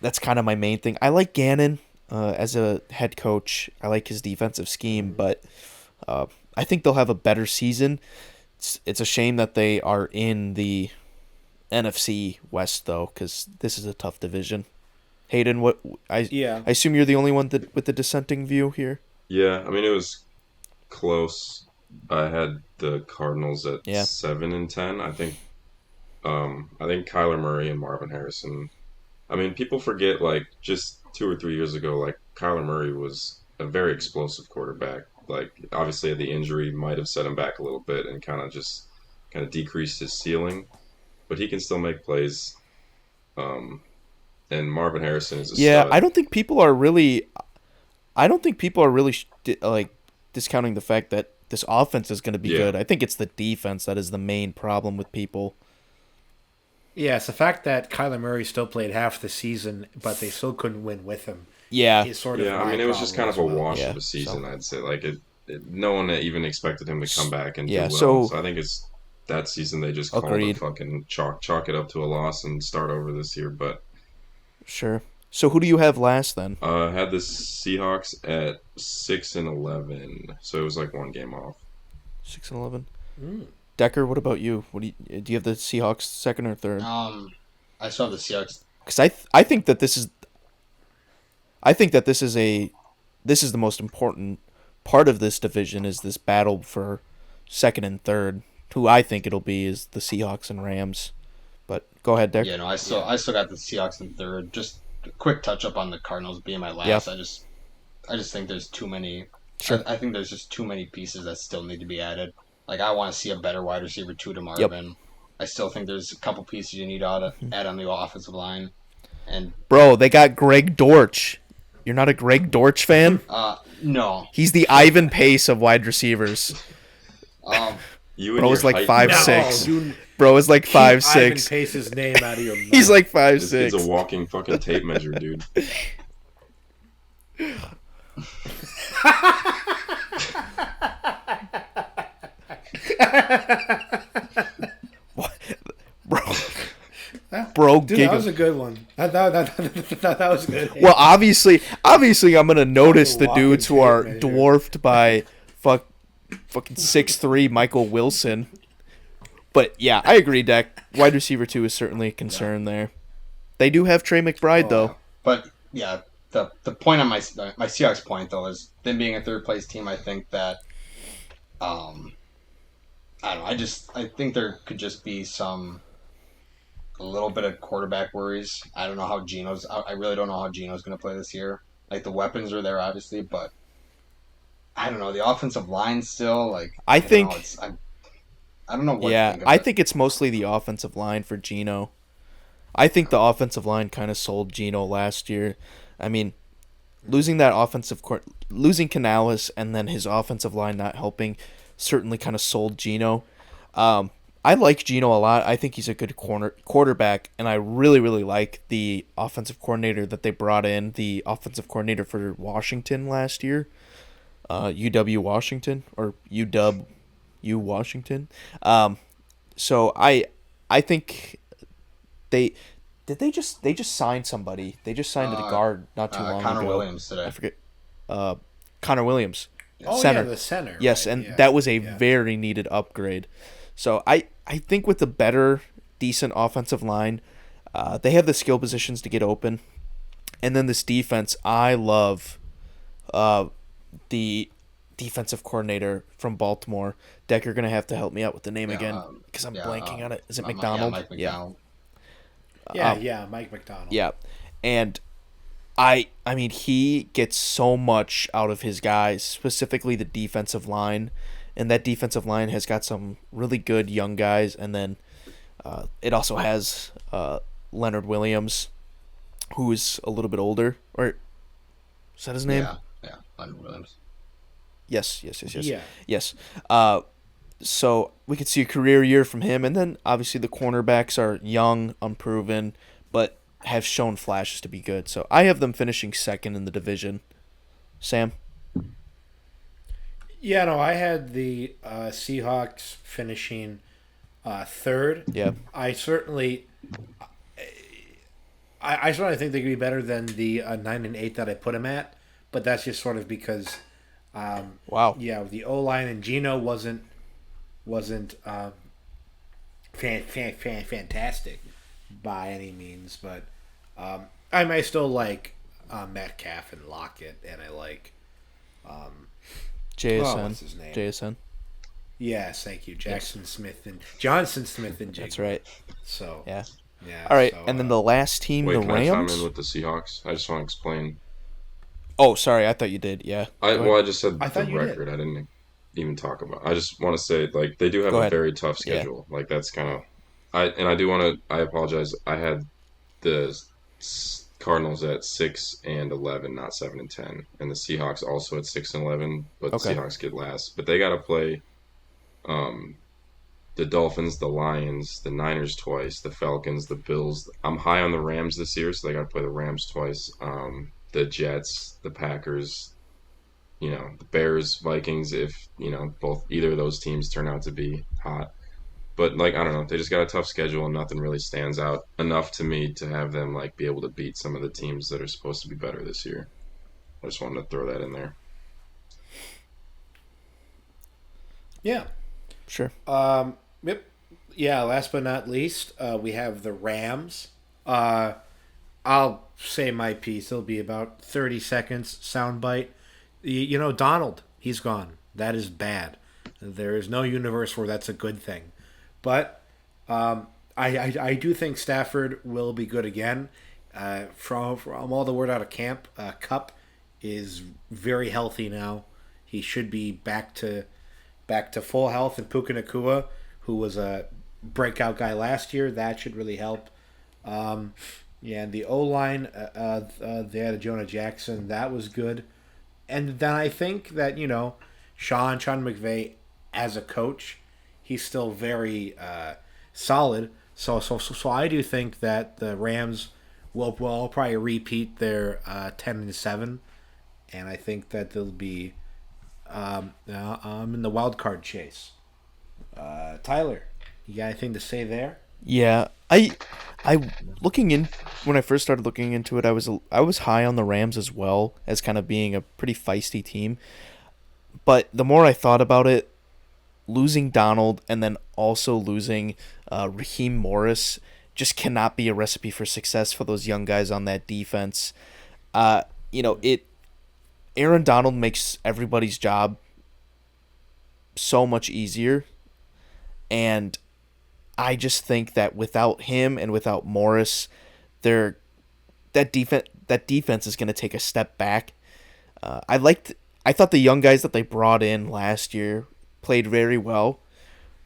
That's kind of my main thing. I like Gannon. as a head coach. I like his defensive scheme, but I think they'll have a better season. It's a shame that they are in the NFC West though, because this is a tough division. Hayden, what Yeah. I assume you're the only one with the dissenting view here. Yeah, I mean it was close. I had the Cardinals at Yeah. 7-10. I think Kyler Murray and Marvin Harrison. I mean, people forget like just 2 or 3 years ago, like Kyler Murray was a very explosive quarterback. Like obviously the injury might have set him back a little bit and kind of decreased his ceiling, but he can still make plays. Um, and Marvin Harrison is a Yeah, stud. I don't think people are really like discounting the fact that this offense is going to be Yeah, good. I think it's the defense that is the main problem with people. Yeah, it's the fact that Kyler Murray still played half the season, but they still couldn't win with him. Yeah, Is sort of yeah. I my mean, it was just problem kind as of a well. wash yeah. of a So season. I'd say like no one even expected him to come back and do yeah, well. so So I think it's that season they just called a agreed. fucking chalk it up to a loss and start over this year. But Sure. So who do you have last then? had the Seahawks at 6-11, so it was like one game off. 6-11. Mm. Decker, what about you? Do you have the Seahawks second or third? I saw the Seahawks. Because I think that this is the most important part of this division is this battle for second and third. Who I think it'll be is the Seahawks and Rams. But go ahead, Deck. Yeah, no, I still got the Seahawks in third. Just a quick touch up on the Cardinals being my last. Yeah. I just think there's too many. Sure. I think there's just too many pieces that still need to be added. Like I want to see a better wide receiver too to Marvin. I still think there's a couple pieces you need to add on the offensive line. And Bro, they got Greg Dortch. You're not a Greg Dortch fan? no, He's the Ivan Pace of wide receivers. You and Bro your is like height 5'6". No, you Bro is like keep Ivan 5'6". Pace's name out of your mouth. He's like This kid's 5'6". a walking fucking tape measure, dude. Bro. Bro, Dude, that was giga. a good one. That was good. Well, obviously, I'm gonna notice the walking dudes who tape are measure. dwarfed by fucking 6'3" Michael Wilson. But yeah, I agree, Dak. Wide receiver 2 is certainly a concern there. They do have Trey McBride though. but yeah, the point on my Seahawks point though is them being a third place team. I think that I don't know. I think there could just be a little bit of quarterback worries. I don't know how I really don't know how Geno's going to play this year. Like the weapons are there obviously, but I don't know the offensive line still. Like I don't think- know, I don't know what. Yeah, to think of I it. think it's mostly the offensive line for Geno. I think the offensive line kind of sold Geno last year. I mean, losing Canales and then his offensive line not helping certainly kind of sold Geno. I like Geno a lot. I think he's a good quarterback, and I really, really like the offensive coordinator that they brought in, the offensive coordinator for Washington last year, UW Washington or UW Washington. So I think they just signed somebody. They just signed a guard not too long Connor ago. Williams today. I forget. Connor Williams. Oh Center. yeah, the center. Yes, right, and yeah. that was a Yeah. very needed upgrade. So I think with the better, decent offensive line, they have the skill positions to get open. And then this defense, I love the defensive coordinator from Baltimore. Deck, you're going to have to help me out with the name again because I'm blanking on it. Is it McDonald? Yeah, Mike McDonald. Yeah, Mike McDonald. Yeah. And I mean, he gets so much out of his guys, specifically the defensive line. And that defensive line has got some really good young guys. And then it also has Leonard Williams, who is a little bit older. Or is that his name? Yeah, Leonard Williams. Yes. Yeah. Yes. So we could see a career year from him. And then obviously the cornerbacks are young, unproven, but have shown flashes to be good. So I have them finishing second in the division. Sam? Yeah, no, I had the Seahawks finishing third. Yeah. I I sort of think they could be better than the 9-8 that I put them at, but that's just sort of because, Wow. yeah, the O line and Gino wasn't fantastic by any means, but I still like Metcalf and Lockett, and I like what's his name? JSN. Yes, thank you, Jackson Smith and Johnson Smith and Jigba. That's right. So Yeah. yeah, All right, so and then the last team, Wait, the can I chime Rams. in with the Seahawks? I just want to explain. Oh, sorry, I thought you did. Yeah. Go ahead. I just said I the thought you did. record. I didn't even talk about. I just want to say like they do have Go a ahead. very tough Yeah. schedule. Like that's kind of I do want to. I apologize. I had the Cardinals at 6-11, not 7-10, and the Seahawks also at 6-11, but the Okay. Seahawks get last. But they got to play um, the Dolphins, the Lions, the Niners twice, the Falcons, the Bills. I'm high on the Rams this year, so they got to play the Rams twice. The Jets, the Packers, the Bears, Vikings. If both either of those teams turn out to be hot. But like I don't know, they just got a tough schedule and nothing really stands out enough to me to have them like be able to beat some of the teams that are supposed to be better this year. I just wanted to throw that in there. yeah. Sure. Yep. Yeah. Last but not least, we have the Rams. I'll say my piece. It'll be about 30 seconds. Soundbite. Donald. He's gone. That is bad. There is no universe where that's a good thing. But I do think Stafford will be good again. From all the word out of camp, Cup is very healthy now. He should be back to full health. And Puka Nakua, who was a breakout guy last year, that should really help. Yeah, and the O line, they had a Jonah Jackson, that was good. And then I think that Sean McVay as a coach, he's still very solid. So I do think that the Rams will probably repeat their 10-7, and I think that they'll be in the wild card chase. Tyler, you got anything to say there? Yeah, I looking in when I first started looking into it, I was high on the Rams as well as kind of being a pretty feisty team. But the more I thought about it, losing Donald and then also losing Raheem Morris just cannot be a recipe for success for those young guys on that defense. It Aaron Donald makes everybody's job so much easier, and I just think that without him and without Morris, they're that defense is going to take a step back. I thought the young guys that they brought in last year played very well,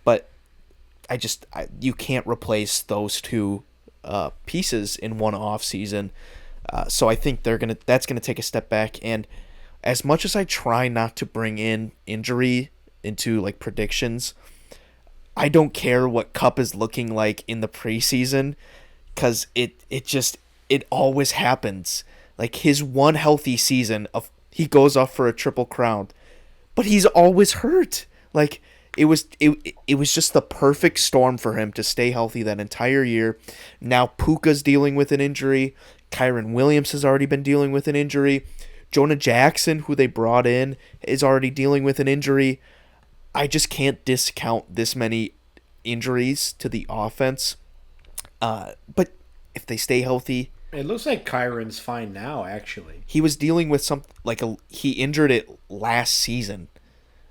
but you can't replace those two pieces in one off season. So I think that's gonna take a step back. And as much as I try not to bring in injury into like predictions, I don't care what Cup is looking like in the preseason, because it always happens. Like his one healthy season he goes off for a triple crown, but he's always hurt. Like it was just the perfect storm for him to stay healthy that entire year. Now Puka's dealing with an injury. Kyron Williams has already been dealing with an injury. Jonah Jackson, who they brought in, is already dealing with an injury. I just can't discount this many injuries to the offense. But if they stay healthy, It looks like Kyron's fine now, actually. he was dealing with he injured it last season.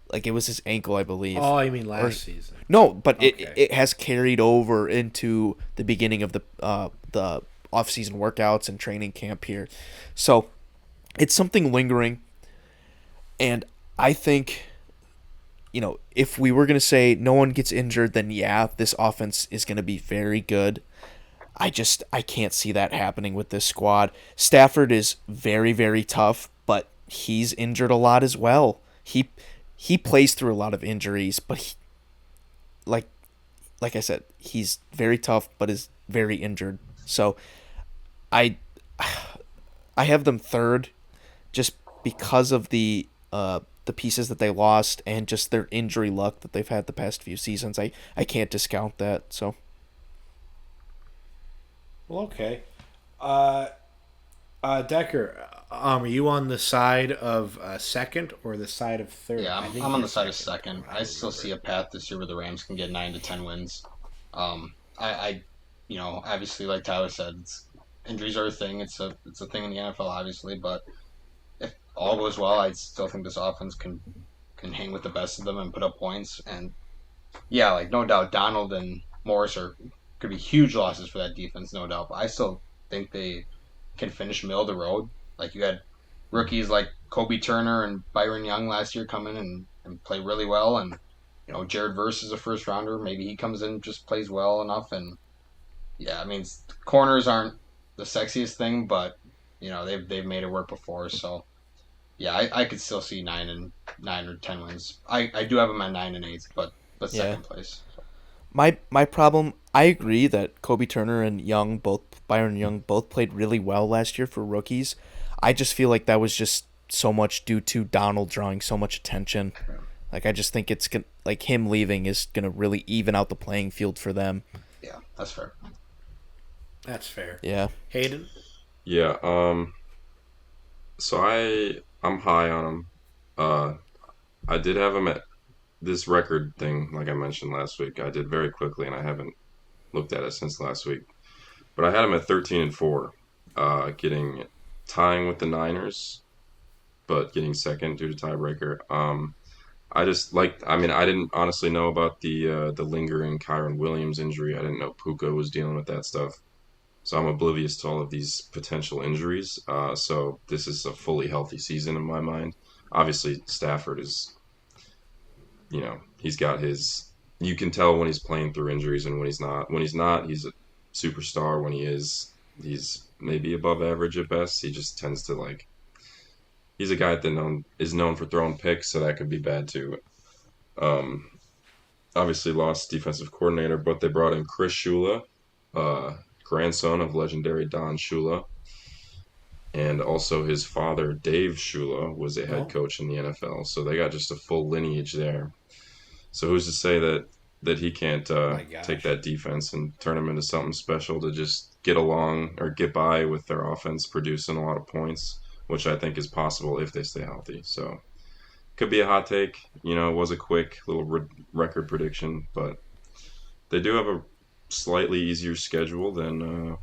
Like it was his ankle, I believe. Oh, you mean last season? No, but Okay. it has carried over into the beginning of the off-season workouts and training camp here. So it's something lingering. And I think, if we were going to say no one gets injured, then yeah, this offense is going to be very good. I can't see that happening with this squad. Stafford is very, very tough, but he's injured a lot as well. He plays through a lot of injuries, but like I said, he's very tough, but is very injured. So I have them third, just because of the pieces that they lost and just their injury luck that they've had the past few seasons. I can't discount that. So Well, okay. Uh, Decker, are you on the side of second or the side of third? Yeah, I think I'm on you're the side of second. second. I I don't still remember. see a path this year where the Rams can get 9 to 10 wins. I obviously, like Tyler said, injuries are a thing. It's a thing in the NFL, obviously. But if all goes well, I still think this offense can hang with the best of them and put up points. And yeah, like no doubt, Donald and Morris are could be huge losses for that defense, no doubt. But I still think they can finish middle of the road. Like you had rookies like Kobe Turner and Byron Young last year come in and play really well, and Jared Verse is a first rounder. Maybe he comes in and just plays well enough, and yeah, I mean corners aren't the sexiest thing, but they've made it work before, so. Yeah, I could still see 9 or 10 wins. I do have them at 9 and 8, but Yeah. second place. So. My problem, I agree that Kobe Turner and Byron Young both played really well last year for rookies. I just feel like that was just so much due to Donald drawing so much attention. Like I just think like him leaving is gonna really even out the playing field for them. Yeah, that's fair. That's fair. Yeah. Hayden? Yeah. So I'm high on him. Uh, I did have him at this record thing, like I mentioned last week. I did very quickly, and I haven't looked at it since last week. But I had him at 13-4, getting tying with the Niners, but getting second due to tiebreaker. I just like. I mean, I didn't honestly know about the lingering Kyron Williams injury. I didn't know Puka was dealing with that stuff. So I'm oblivious to all of these potential injuries. So this is a fully healthy season in my mind. Obviously, Stafford is, he's got his. You can tell when he's playing through injuries and when he's not. When he's not, he's a superstar. When he is, he's maybe above average at best. He just tends to like. He's a guy that is known for throwing picks, so that could be bad too. Um, Obviously lost defensive coordinator, but they brought in Chris Shula, uh, grandson of legendary Don Shula, and also his father Dave Shula was a head Oh, coach in the NFL. So they got just a full lineage there. So who's to say that he can't my take gosh. that defense and turn them into something special to just get along or get by with their offense producing a lot of points, which I think is possible if they stay healthy. So could be a hot take. It was a quick little record prediction, but they do have a slightly easier schedule than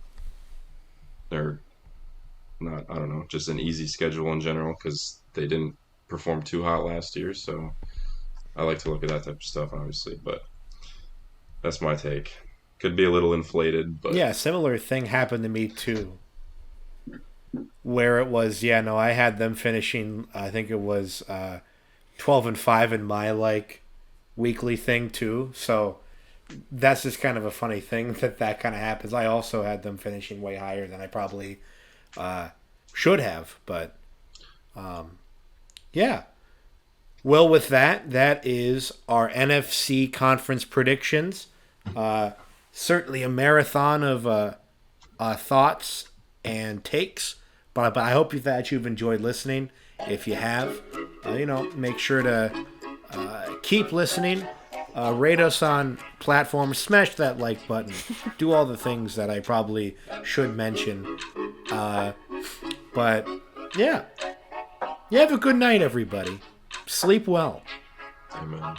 their not I don't know, just an easy schedule in general because they didn't perform too hot last year. So I like to look at that type of stuff, obviously. But that's my take. Could be a little inflated, but Yeah, similar thing happened to me too. Where it was, yeah, no, I had them finishing. I think it was 12-5 in my like weekly thing too. So that's just kind of a funny thing that kind of happens. I also had them finishing way higher than I probably uh, should have, but yeah. Well, with that, that is our NFC conference predictions. Uh, Certainly a marathon of thoughts and takes, but I hope that you've enjoyed listening. If you have, make sure to keep listening. Rate us on platforms. Smash that like button. Do all the things that I probably should mention. But yeah, you have a good night, everybody. Sleep well. amen.